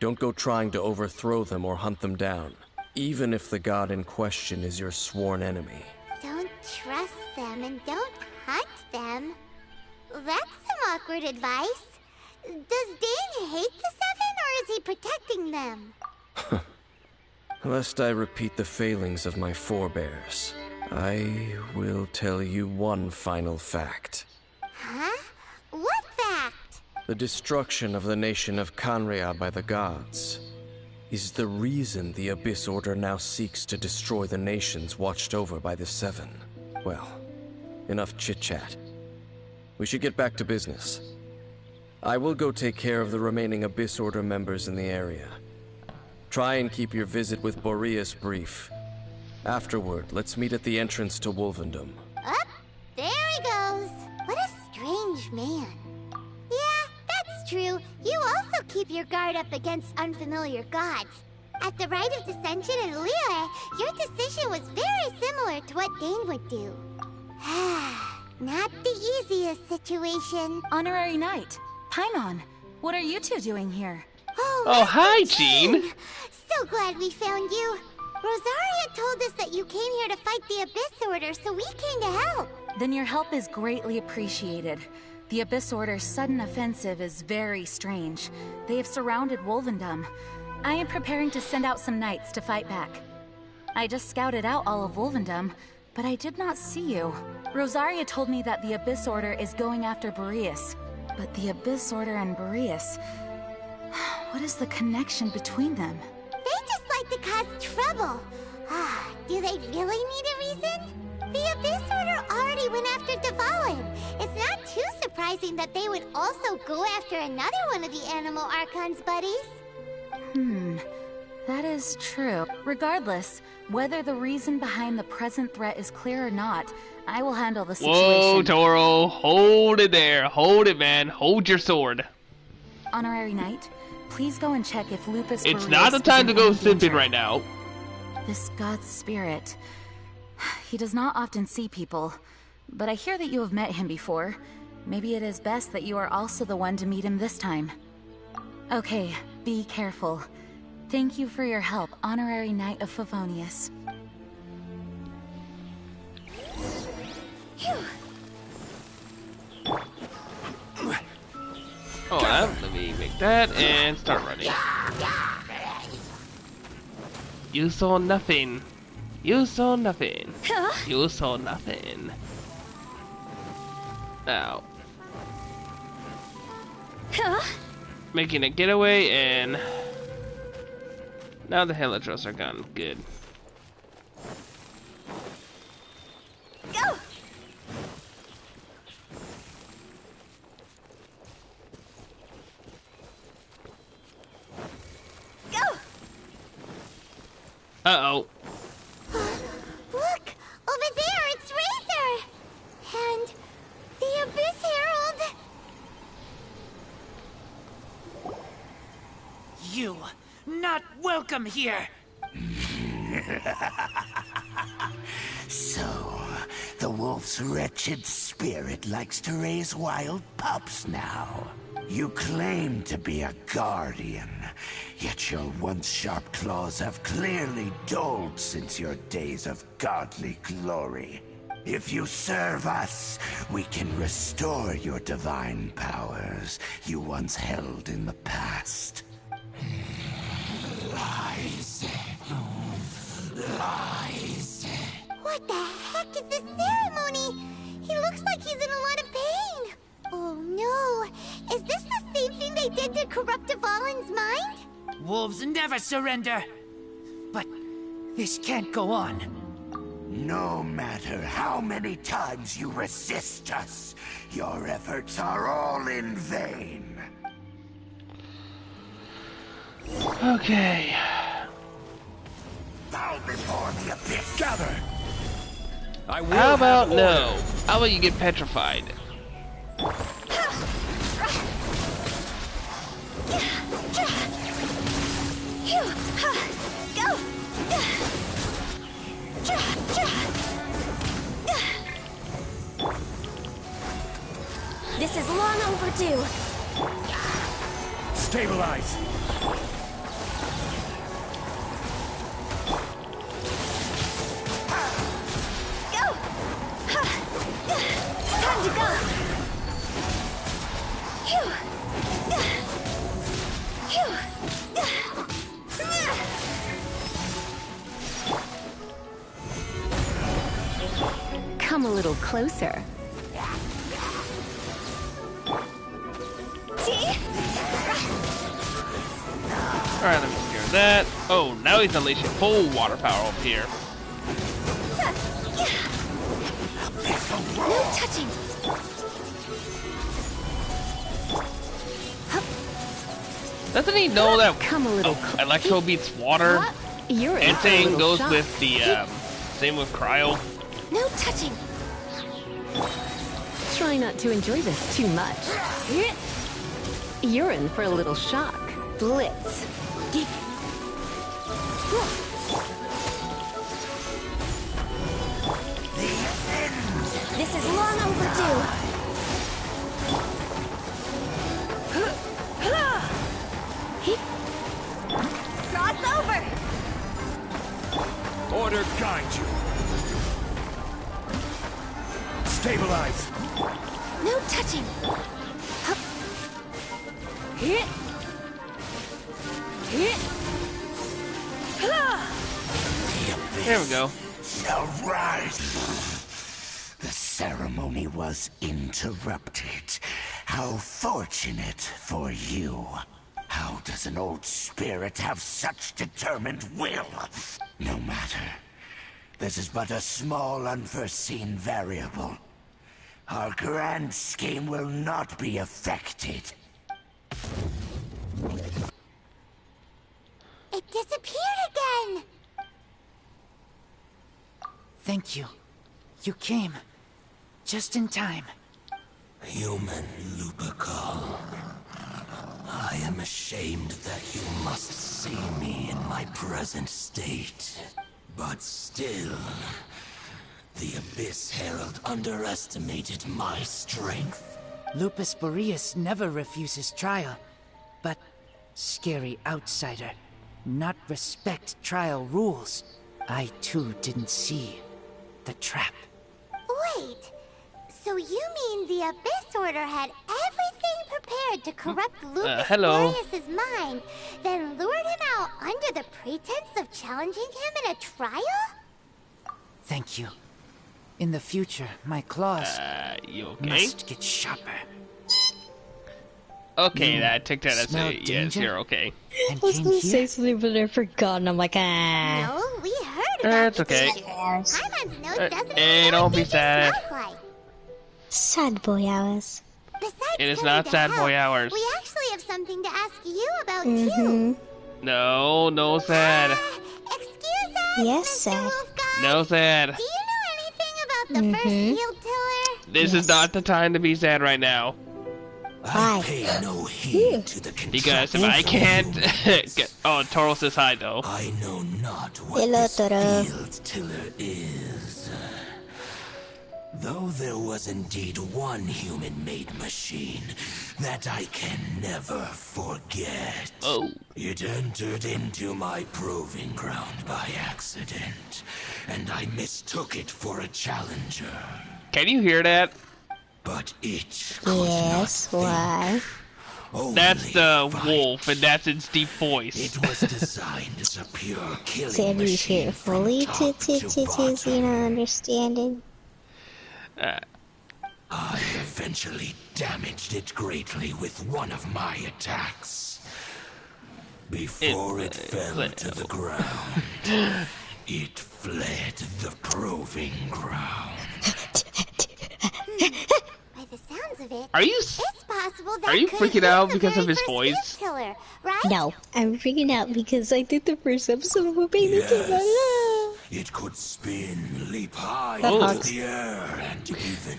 Don't go trying to overthrow them or hunt them down, even if the god in question is your sworn enemy. Don't trust them and don't hunt them. That's some awkward advice. Does Dane hate the Seven, or is he protecting them? Lest I repeat the failings of my forebears, I will tell you one final fact. Huh? What fact? The destruction of the nation of Canria by the gods is the reason the Abyss Order now seeks to destroy the nations watched over by the Seven. Well, enough chit-chat. We should get back to business. I will go take care of the remaining Abyss Order members in the area. Try and keep your visit with Boreas brief. Afterward, let's meet at the entrance to Wolvendom. Up, there he goes. What a strange man. Yeah, that's true. You also keep your guard up against unfamiliar gods. At the Rite of Dissension in Liyue, your decision was very similar to what Dane would do. Not the easiest situation. Honorary Knight, Paimon, what are you two doing here? Oh, hi, Jean. So glad we found you. Rosaria told us that you came here to fight the Abyss Order, so we came to help. Then your help is greatly appreciated. The Abyss Order's sudden offensive is very strange. They have surrounded Wolvendom. I am preparing to send out some knights to fight back. I just scouted out all of Wolvendom, but I did not see you. Rosaria told me that the Abyss Order is going after Boreas. But the Abyss Order and Boreas... what is the connection between them? They just like to cause trouble. Do they really need a reason? The Abyss Order already went after Dvalin. It's not too surprising that they would also go after another one of the Animal Archon's buddies. That is true. Regardless, whether the reason behind the present threat is clear or not, I will handle the situation. Whoa, Toro. Hold it there. Hold it, man. Hold your sword. Honorary Knight, please go and check if Lupus It's Boreas not the time to is in go any simping danger. right now. This god's spirit. He does not often see people, but I hear that you have met him before. Maybe it is best that you are also the one to meet him this time. Okay, be careful. Thank you for your help, Honorary Knight of Favonius. Hold on, let me make that and start running. You saw nothing. You saw nothing. You saw nothing. Now. Making a getaway, and now the Helitros are gone. Good. Go! Go! Uh-oh. Look! Over there, it's Razor! And the Abyss Herald! You, not welcome here! So, the wolf's wretched spirit likes to raise wild pups now. You claim to be a guardian, yet your once sharp claws have clearly dulled since your days of godly glory. If you serve us, we can restore your divine powers you once held in the past. Lies. Lies. What the heck is this ceremony? He looks like he's in a lot of pain. Oh no! Is this the same thing they did to corrupt a fallen's mind? Wolves never surrender! But this can't go on. No matter how many times you resist us, your efforts are all in vain. Okay. Bow before the abyss. Gather! I will How about have no? order. How about you get petrified? Go! This is long overdue. Stabilize! Go! Time to go! Come a little closer. Alright, let me secure that. Oh, now he's unleashing full water power up here. No touching! Doesn't he know that Come a little electro beats water? You're in And for a same little goes shock. with the same with cryo. No touching! Try not to enjoy this too much. You're in for a little shock. Blitz. This is long overdue. Cross over! Order guide you. Stabilize. No touching! There we go. Shall rise. The ceremony was interrupted. How fortunate for you. How does an old spirit have such determined will? No matter. This is but a small unforeseen variable. Our grand scheme will not be affected. It disappeared again! Thank you. You came. Just in time. Human Lupercal. I am ashamed that you must see me in my present state. But still, the Abyss Herald underestimated my strength. Lupus Boreas never refuses trial, but scary outsider, not respect trial rules. I too didn't see the trap. Wait, So you mean the Abyss Order had everything prepared to corrupt Lucas hello. Boreas's mind, then lured him out under the pretense of challenging him in a trial? Thank you. In the future, my claws you okay? must get sharper. Okay, You that took that as smell a yes, danger? you're okay. And I was came gonna here? say something, but I forgot, and I'm like, ah. No, we heard about It's okay. Paimon's nose doesn't Hey, even know don't what be danger sad. smells like. Sad boy hours. Besides It is coming not to sad help, boy hours. We actually have something to ask you about too. No, no sad. Excuse us, Yes, Mr. sad. Wolfguard. No sad. Do you know anything about the first field tiller? This is not the time to be sad right now. I pay no heed to the Because if I can't get... Oh, Toro says hi though. I know not what Hello, this Toro. field tiller is. Though there was indeed one human-made machine that I can never forget. Oh. It entered into my proving ground by accident, and I mistook it for a challenger. Can you hear that? But it could Yes, why? not That's the only fight. wolf, and that's its deep voice. It was designed as a pure killing Said he's machine here from fully top to bottom. you know, understanding. I eventually damaged it greatly with one of my attacks. Before it fell to the ground, it fled the proving ground. By the sounds of it, Are you it's possible that are you could freaking have out been the because of very his first voice? field tiller, right? No, I'm freaking out because I did the first episode of what baby came out. Yes, it could spin, leap high That into hurts. the air, and even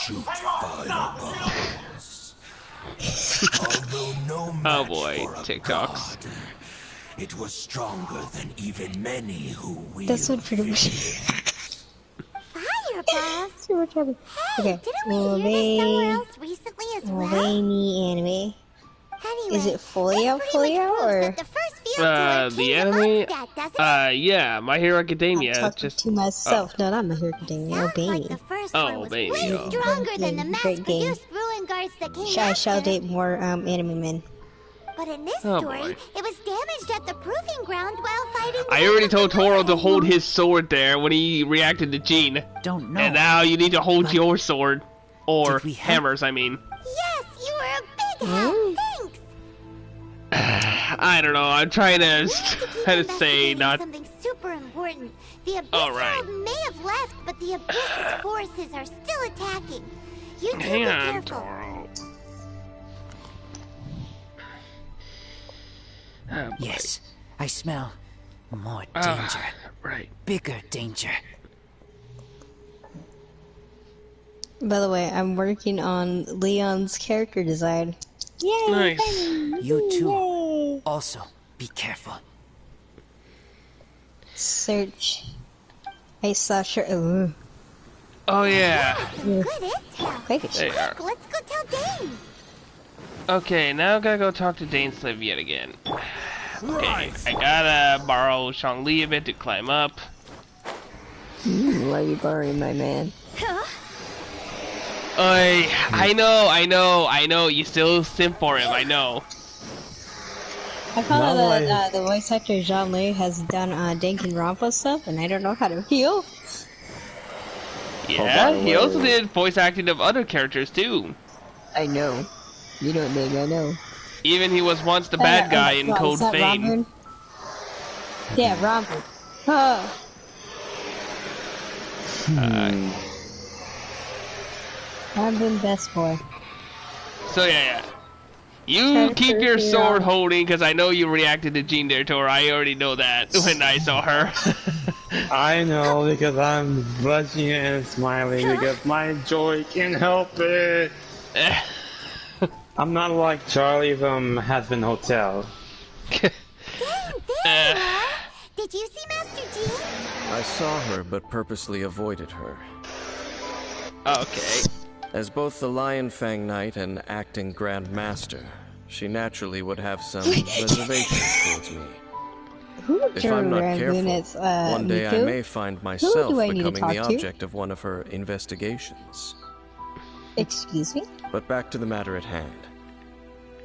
shoot fireballs. Although no match boy, for a TikToks. god, it was stronger than even many who wield That's what pretty much. Fireballs? So much happened. Okay. Didn't we hear this somewhere else recently as well? Mulvaney anime. Anyway, Is it fully out, this fully pretty much out, proves or? that the first field tiller The came anime? amongst that, doesn't it? Yeah, My Hero Academia. I'm talking Just to myself. No, not my hair academia. Oh, Sounds baby. like the first Oh, one was baby, way oh. stronger than the Great game. mass-produced ruin guards that came I after. shall date more anime men. But in this Oh, story, boy. it was damaged at the proving ground while fighting. I already told Toro to hold his sword there when he reacted to Jean. Don't know. And now you need to hold your sword. Or Did we help? hammers, I mean. Yes, you were a big help. Thanks. I don't know, I'm trying to, We have to keep try to say investigating not... something super important. The Abyss Alright. World may have left, but the Abyss's forces are still attacking. You two Hang be on, careful. Toro. Oh, boy. Yes, I smell more danger. Right. Bigger danger. By the way, I'm working on Leon's character design. Yay! Nice. You too. Yay! Also, be careful. Search. I saw sure. Ooh. Oh, yeah. Some good intel. Quick. There you are. Let's go tell Dane. Okay, now I gotta go talk to Dane Slave yet again. Okay, I gotta borrow Shangli a bit to climb up. Why are you borrowing my man? I know, you still simp for him, I know. I found out that the voice actor Jean Lee has done Danganronpa stuff, and I don't know how to heal. Yeah, he also did voice acting of other characters too. I know. You don't think I know. Even he was once the bad guy in what, Code is that Vein. Robin? Yeah, Robin. Huh. Robin, best boy. So yeah. You Try to keep your figure sword out- holding, because I know you reacted to Jean there, Tor. I already know that when I saw her. I know because I'm blushing and smiling because my joy can't help it. I'm not like Charlie from Hazbin Hotel. There you are. Did you see Master Jean? I saw her, but purposely avoided her. Okay. As both the Lion Fang Knight and acting Grand Master, she naturally would have some reservations towards me. Who If I'm not careful, one day I Miku? may find myself do I need to becoming the talk to? object of one of her investigations. Excuse me? But back to the matter at hand.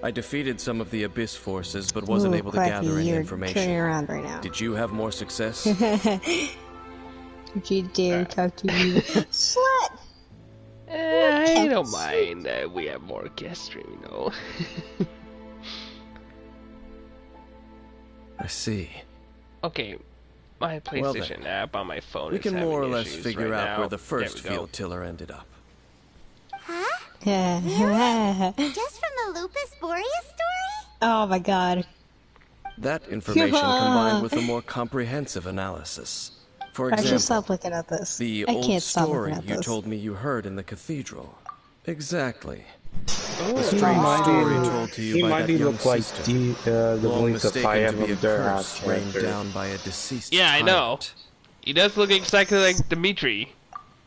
I defeated some of the Abyss forces, but wasn't able to gather any information. Turning around right now. Did you have more success? Did you dare talk to me? Slut! I don't mind that we have more guest stream, you know. I see. Okay, my PlayStation app on my phone we is can having more or less issues figure right out now. where the first There we go. field tiller ended up. Just from the Lupus Boreas story? Oh my god. That information combined with a more comprehensive analysis. For I should example, stop looking at this. the I old can't stop story looking at you this. told me you heard in the cathedral. Exactly. Oh, A strange story told to He you by might that be young look like sister. the long voice of Fire mistaken to be a from their curse rained character. down by a deceased Yeah, I know. tyrant. He does look exactly like Dimitri.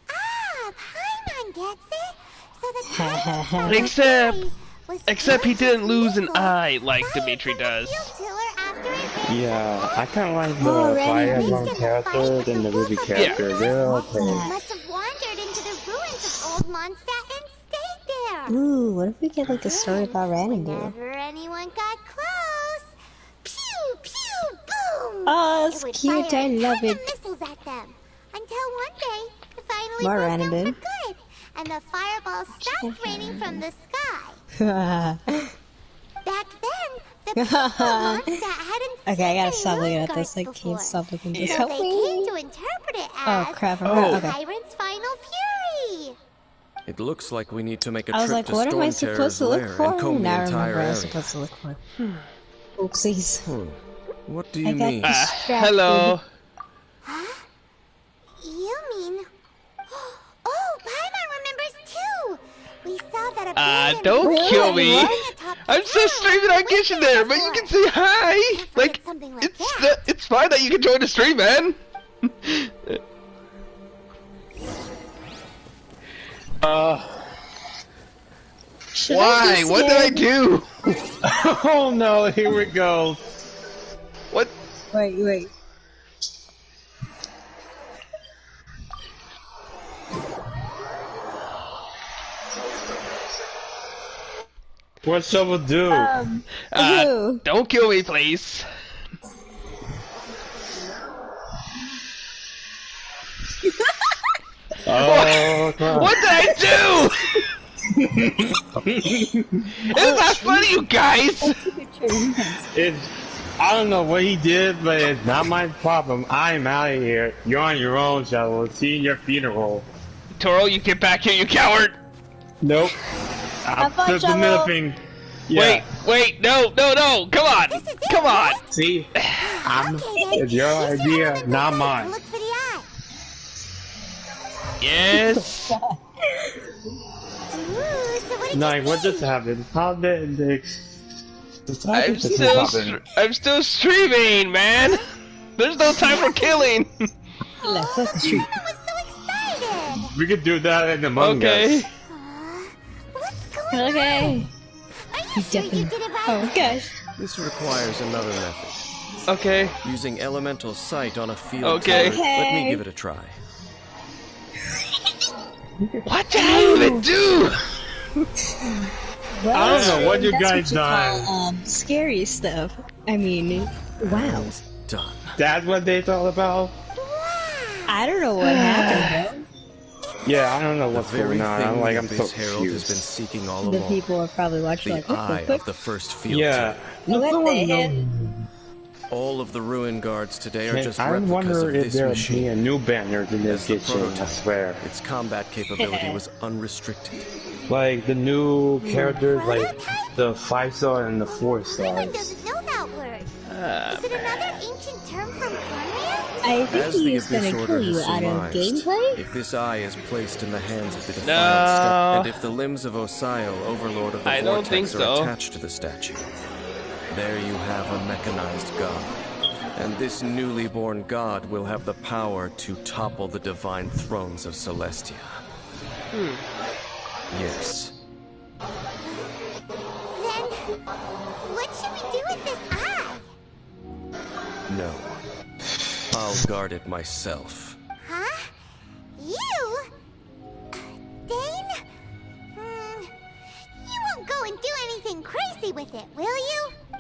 Paimon gets it. So the tyrant Except he didn't lose an eye like Dimitri does. Yeah, I kind of like the Fire Emblem character than the Ruby character. They're okay. must have wandered into the ruins of Old Mondstadt and stayed there. Ooh, what if we get like a story about Randy? Whenever anyone got close, pew pew boom. Oh, It would it's cute. fire I a love ton it. of missiles at them until one day it finally More broke down Randy. for good, and the fireballs stopped raining from the sky. Back then, the people of Mondstadt hadn't Okay, I gotta seen stop looking any at this. I guards can't stop looking at this. So Help they came me. to interpret it Oh as crap! the Okay. tyrant's final fury. It looks like we need to make a I was trip like, to what am I Storm supposed Terror's to look lair for? and comb the Now I entire remember I area. was supposed to look for. Oopsies. What do I you got mean? distracted. Hello. You mean? Oh, Paimon remembers too. We saw that a Don't kill me. I'm just streaming on Genshin there, but you can say hi. Like, it's fine that you can join the stream, man. Why? What did I do? Oh no, here we go. What? Wait. What's Shovel do? Don't kill me, please. Oh, what did I do? It's not funny, you guys. I don't know what he did, but it's not my problem. I'm out of here. You're on your own, Shovel. See your funeral. Toro, you get back here, you coward. Nope. Took the middle thing. Yeah. Wait, no, come on. See, it's your idea, not mine. Look for the eye. Yes. Ooh, so what did Like, you what see? just happened? How did the I'm still streaming, man. There's no time for killing. Left the street. I was so excited. We could do that in Among Okay. Us. What's going on? Okay. Are you sure you did it right? Oh gosh. This requires another method. Okay. Using elemental sight on a field Okay. tiller. Let me give it a try. What did I even do? Well, I don't know what you that's guys what done. call, scary stuff. I mean, wow. Done. That's what they thought about? I don't know what happened, Yeah, I don't know The what's very going on. thing I'm the so Abyss Herald has been confused. seeking all bro. The along. people are probably watching The like, what eye the of fuck? the first field Yeah. tiller. What the hell? All of the ruin guards today are Man, just I replicas wonder of if this there'll machine. be a new banner in this As the kitchen, I prototype, swear. its combat capability was unrestricted. Like, the new characters, like, the 5-star and the 4-stars. Paimon doesn't know that word. Is it another ancient term from Conria? I think As the he's Abyss gonna Order kill you has out of surmised, gameplay. if this eye is placed in the hands of the defiled No. and if the limbs of Osiel, Overlord of the I don't think Vortex, are so. attached to the statue, there you have a mechanized god. And this newly born god will have the power to topple the divine thrones of Celestia. Yes. Then, what should we do with this eye? No. I'll guard it myself. Huh? You? Dane?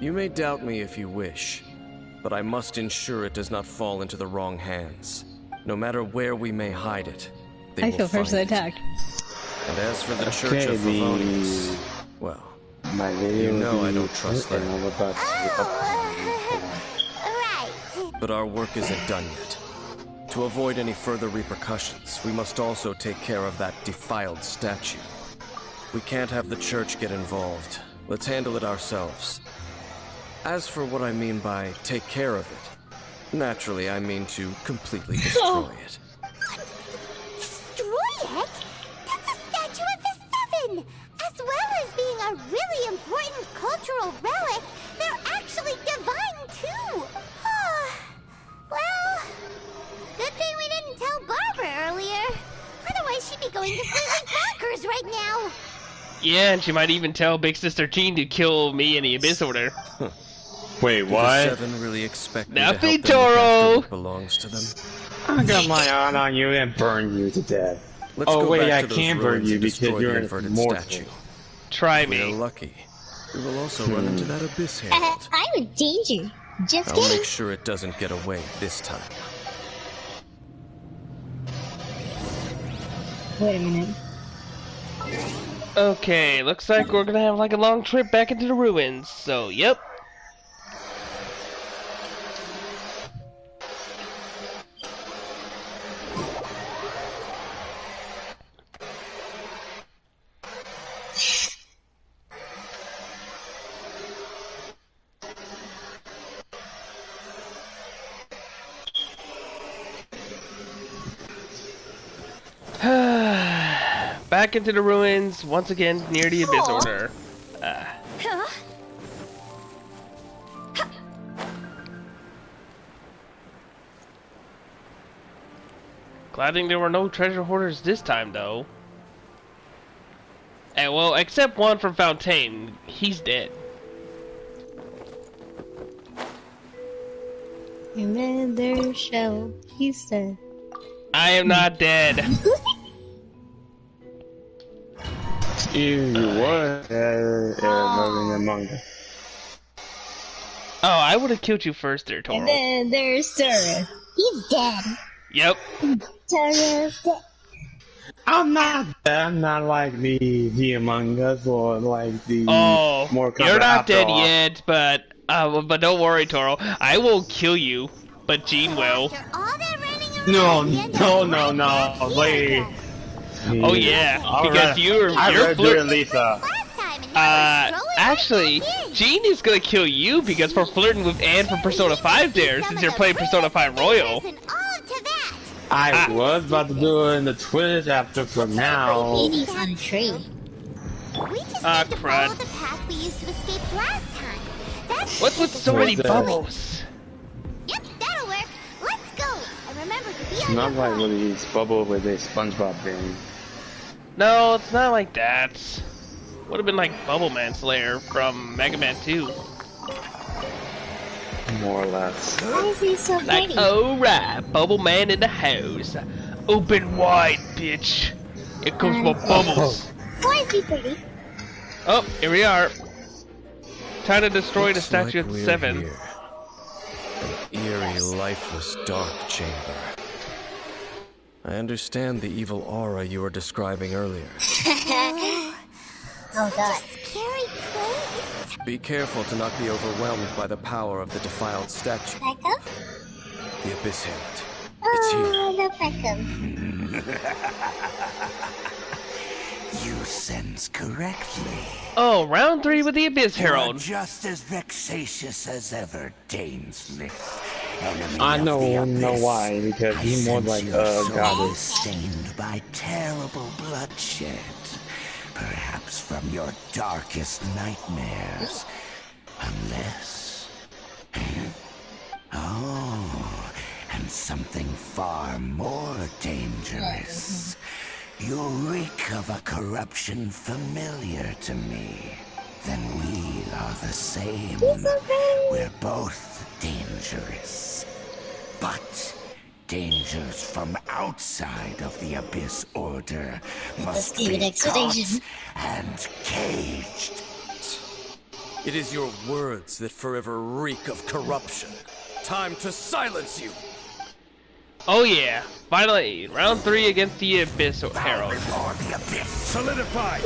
You may doubt me if you wish, but I must ensure it does not fall into the wrong hands. No matter where we may hide it, they I will feel find personally it. attacked. And as for the Church of Favonius, well, you know I don't trust them. But our work isn't done yet. To avoid any further repercussions, we must also take care of that defiled statue. We can't have the church get involved. Let's handle it ourselves. As for what I mean by take care of it, naturally I mean to completely destroy it. Destroy it? That's a statue of the Seven! As well as being a really important cultural relic, they're actually divine too! Well, good thing we didn't tell Barbara earlier. Otherwise she'd be going completely bonkers right now. Yeah, and she might even tell Big Sister Jean to kill me and the Abyss Order. Wait, what? The Seven really expect me Nothing, to help them look after Toro! what belongs to them? I got my eye on you and burn you to death. Let's oh go wait, back I to those can't burn ruins you and because destroy you're the an inverted immortal. statue. Try If me. we're lucky, we will also run into that Abyss Herald. I'm in danger. Just I'll kidding. make sure it doesn't get away this time. Wait a minute. Okay, looks like we're gonna have like a long trip back into the ruins, so yep. Back into the ruins, once again, near the Abyss Order. Glad there were no treasure hoarders this time, though. And well, except one from Fontaine. He's dead. Another shell, he said. I am not dead. You were moving among them. Oh, I would have killed you first there, Toro. And then there's Sarah. He's dead. Yep. Tara's dead. I'm not like the Among Us or like the more you're not dead all. yet, but don't worry, Toro. I won't kill you, but Jean will. No, wait. Oh yeah, because you're flirting. Lisa. Actually, Jean is gonna kill you because for flirting with Anne from Persona 5 there, since you're playing Persona 5 Royal. I was about to do it in the Twitch after for now. He's on a tree. We just need to follow crud. the path we used to escape last time. That's What's with so many bubbles? Yep, that'll work. Let's go. And remember to be on Not your like guard. one of these bubble with a SpongeBob thing. No, it's not like that. Would have been like Bubble Man Slayer from Mega Man 2. More or less. Why is he so Like, pretty? alright, Bubble Man in the house. Open wide, bitch. Here comes my bubbles. Why is he pretty? Oh, here we are. Time to destroy the Looks statue like of the we're Seven. here. An eerie, lifeless, dark chamber. I understand the evil aura you were describing earlier. Oh god. Scary place. Be careful to not be overwhelmed by the power of the defiled statue. Peckham? The Abyss Herald. It's here. Oh, the Peckham. You sense correctly. Oh, round 3 with the Abyss You're Herald. just as vexatious as ever, Daneslith. Enemy I of know the Abyss. why, because I he's more sense like your a soul goddess. is stained by terrible bloodshed. Perhaps from your darkest nightmares. Unless... Oh, and something far more dangerous. You reek of a corruption familiar to me. Then we are the same. We're both dangerous. But dangers from outside of the Abyss Order must Let's give be it explanation. caught and caged. It is your words that forever reek of corruption. Time to silence you! Oh yeah, finally, round 3 against the Abyss Herald. Solidify!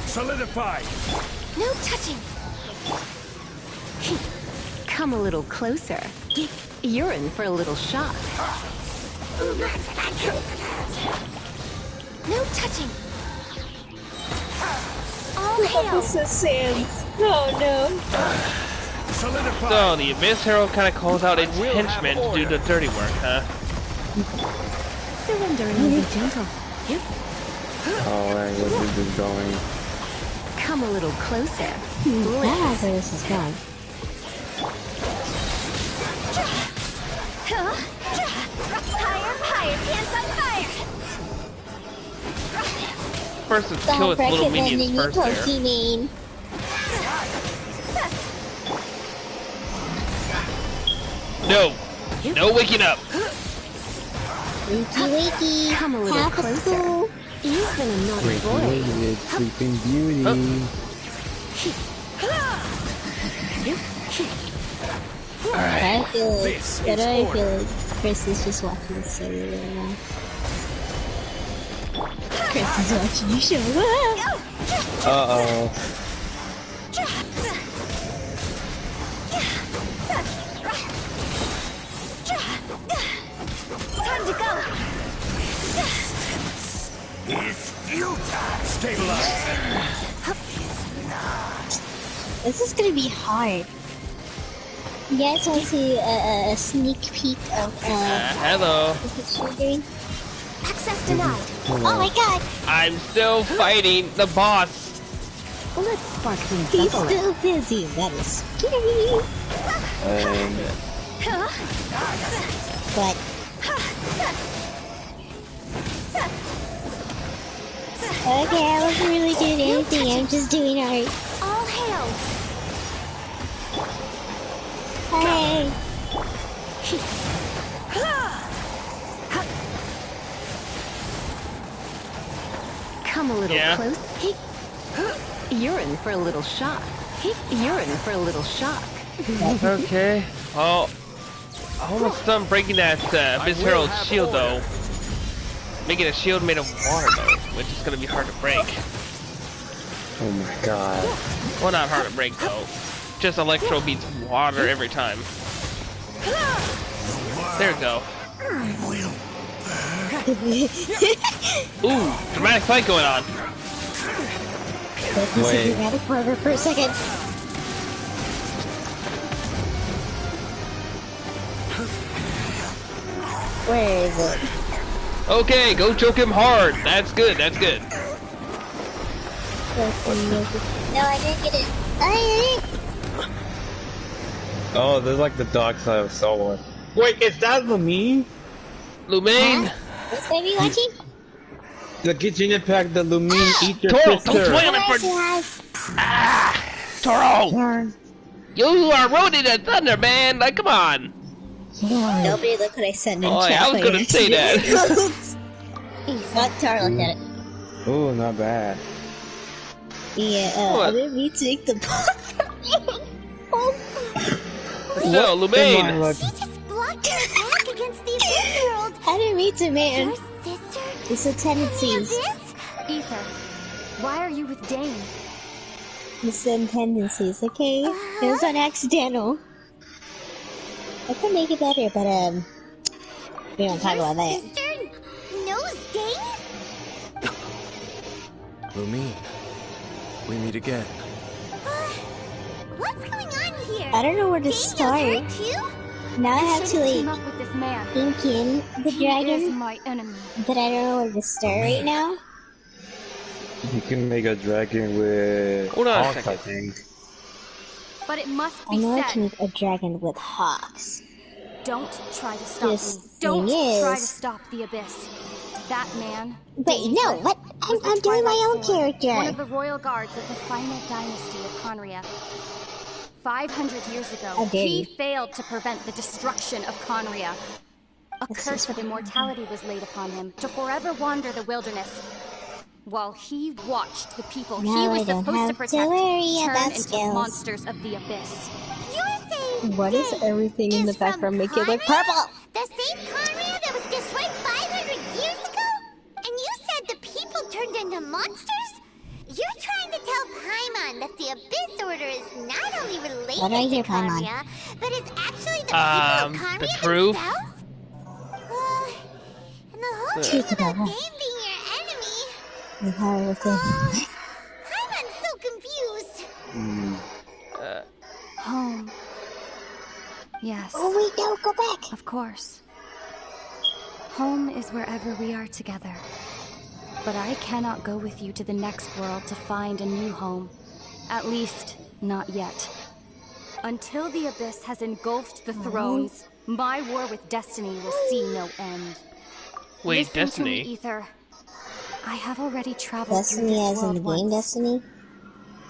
Solidify! No touching! Come a little closer. You're in for a little shock. No touching! All hail! Oh no. Solidify! So, the Abyss Herald kind of calls out its henchmen to do the dirty work, huh? Surrender and be gentle. Oh, wait, where's this going? Come a little closer. That's where this is going. Higher, higher, pants on fire! First, let's kill its little minions first there. Pokemon. No! No waking up! Wakey, wakey. Come a little Half a closer. school. You've been a naughty boy. Wait, Sleeping Beauty. I feel like, I feel like Chris is just watching the series right now. Chris is watching your show. Uh-oh. Time to go! It's futile! Stabilize! This is gonna be hard. You guys want to see a sneak peek of Hello. what you're doing? Access denied. Oh my god! I'm still fighting the boss. Let's spark things He's up a still little. busy. That is scary. But okay, I wasn't really doing anything. I'm just doing art. All hail! Hey. Come a little close. You're in for a little shock. You're in for a little shock. Okay. Well, almost done breaking that Abyss Herald's shield though. Making a shield made of water though, which is gonna be hard to break. Oh my god. Well, not hard to break though. Just Electro beats water every time. There we go. Ooh, dramatic fight going on. Wait. Dramatic murder for a second. Where is it? Okay, go choke him hard. That's good. That's good. No, I didn't get it. Oh, there's like the dark side of Star Wars. Wait, is that Lumine? Lumine? What's baby watching? The Genshin Impact, the Lumine eat your Toro, sister. don't swing on it for... Toro! You are ruining the thunder, man! Like, come on! Nobody look what I sent in Oh, chat. yeah, I was gonna say that. Not Tara, look at it. Ooh, not bad. Yeah, I didn't mean to make the No, Lumine! She just blocked your attack against the Abyss Herald. I didn't mean to, man. Your sister? It's the tendencies. Ether, why are you with Dane? It's the tendencies, okay? It was on accidental. I can make it better, but we don't talk about that. Sister knows Dane? Lumine, we meet again. What's going on here? I don't know where to Dane start. knows her too? Now I have to Team like up with this man. think in the He is dragon, my enemy. but I don't know where to start right now. You can make a dragon with Hold on a hawks, second. I think. But it must I be know I can said. make a dragon with hawks. Don't try to stop This me. Don't thing try to is- stop the Abyss. That man. Wait, no, what? I'm doing my own character. One of the royal guards of the final dynasty of Conria. 500 years ago, he failed to prevent the destruction of Conria. A curse of immortality was laid upon him to forever wander the wilderness. While he watched the people he was supposed to protect turn into monsters of the abyss. You're saying what is everything in the background make it look purple? The same Conria that was destroyed 500 years ago? And you said the people turned into monsters? You're trying to tell Paimon that the Abyss Order is not only related to Conria, but is actually the people of Conria themselves? And the whole thing about Dane being your enemy... Paimon's so confused. Home. Yes. Oh, wait, no, go back. Of course. Home is wherever we are together. But I cannot go with you to the next world to find a new home. At least, not yet. Until the Abyss has engulfed the thrones, my war with Destiny will see no end. Wait, Listen Destiny? To me, Ether. I have already traveled Destiny through this as in world the game once. Destiny?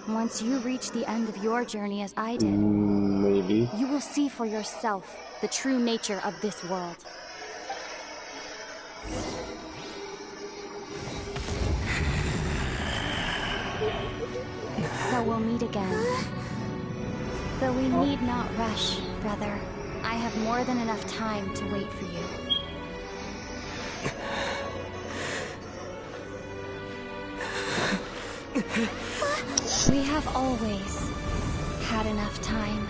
Once you reach the end of your journey as I did, maybe. You will see for yourself the true nature of this world. So we'll meet again. Though we need not rush, brother. I have more than enough time to wait for you. We have always had enough time.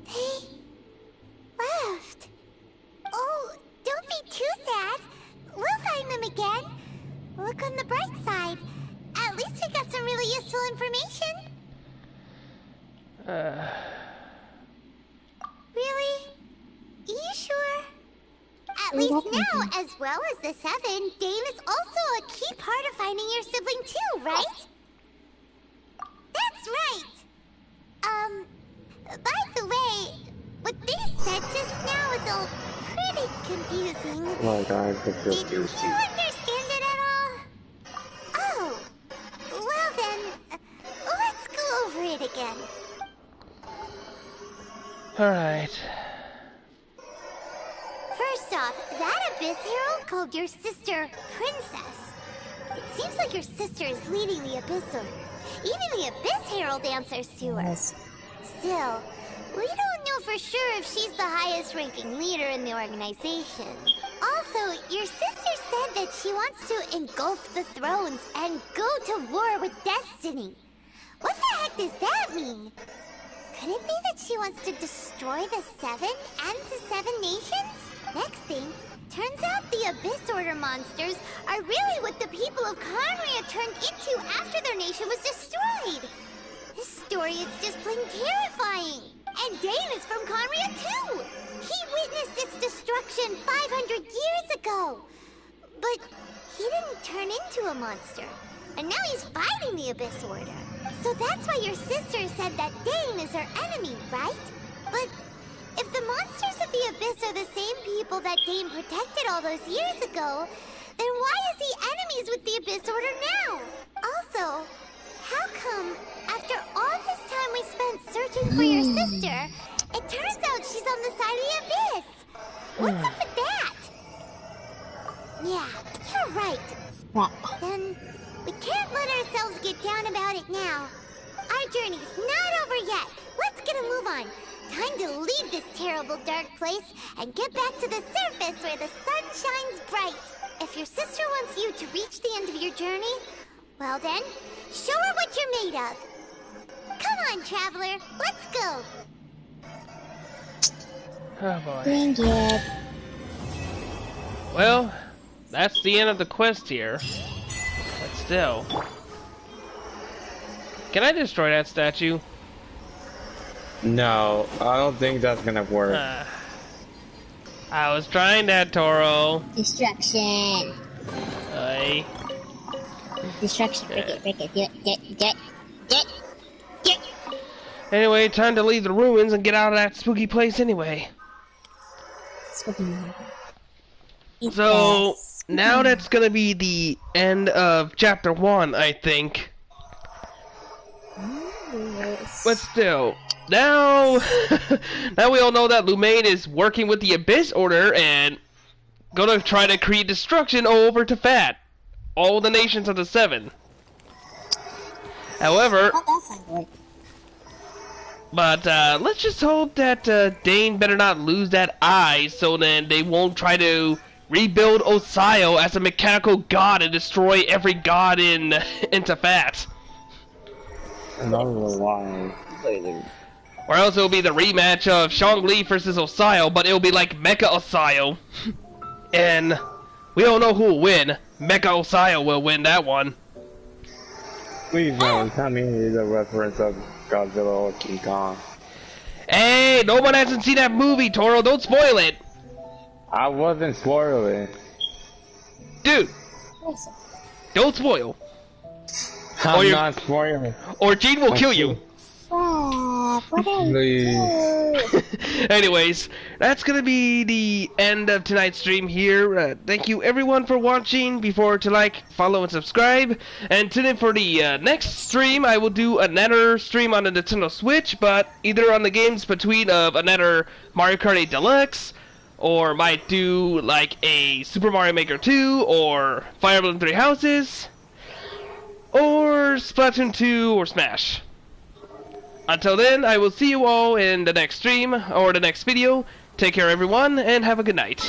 They left. Oh, don't be too sad. We'll find them again. Look on the bright side. At least we got some really useful information. Really? You sure? At least now, as well as the Seven, Dane is also a key part of finding your sibling too, right? That's right! By the way, what they said just now is all pretty confusing. Like, I'm confused. Did you understand it at all? Oh, well then, let's go over it again. Alright. First off, that Abyss Herald called your sister Princess. It seems like your sister is leading the Abyss Order. Even the Abyss Herald answers to her. Still, we don't know for sure if she's the highest ranking leader in the organization. Also, your sister said that she wants to engulf the thrones and go to war with Destiny. What the heck does that mean? Could it be that she wants to destroy the Seven and the Seven Nations? Next thing, turns out the Abyss Order monsters are really what the people of Conria turned into after their nation was destroyed. This story is just plain terrifying. And Dane is from Conria too. He witnessed its destruction 500 years ago. But he didn't turn into a monster. And now he's fighting the Abyss Order. So that's why your sister said that Dane is her enemy, right? But if the monsters of the Abyss are the same people that Dane protected all those years ago, then why is he enemies with the Abyss Order now? Also, how come, after all this time we spent searching for your sister, it turns out she's on the side of the Abyss? What's up with that? Yeah, you're right. Then we can't let ourselves get down about it now. Our journey's not over yet. Let's get a move on. Time to leave this terrible dark place and get back to the surface where the sun shines bright. If your sister wants you to reach the end of your journey, well then, show her what you're made of. Come on, traveler, let's go. Oh boy. Well, that's the end of the quest here. But still. Can I destroy that statue? No, I don't think that's gonna work. I was trying that, Toro. Destruction. Aye. Destruction. Break it. Get. Anyway, time to leave the ruins and get out of that spooky place anyway. So, now that's gonna be the end of chapter 1, I think. But still, now, now we all know that Lumaine is working with the Abyss Order and gonna try to create destruction over to Fat. All the nations of the 7. However, but let's just hope that Dane better not lose that eye, so then they won't try to rebuild Osio as a mechanical god and destroy every god in Tefat. I don't know why. Or else it'll be the rematch of Shangli versus Osio, but it'll be like Mecha Osio. And we all know who will win. Mecha Osio will win that one. Please don't tell me it's a reference of Godzilla or King Kong. Hey, no one hasn't seen that movie, Toro. Don't spoil it. I wasn't spoiling. Dude, don't spoil. I'm not spoiling. Or Gene will kill you. Anyways, that's gonna be the end of tonight's stream here. Thank you everyone for watching. Be sure to like, follow, and subscribe. And tune in for the next stream. I will do another stream on the Nintendo Switch, but either on the games between of another Mario Kart 8 Deluxe, or might do like a Super Mario Maker 2, or Fire Emblem 3 Houses, or Splatoon 2, or Smash. Until then, I will see you all in the next stream, or the next video. Take care everyone, and have a good night.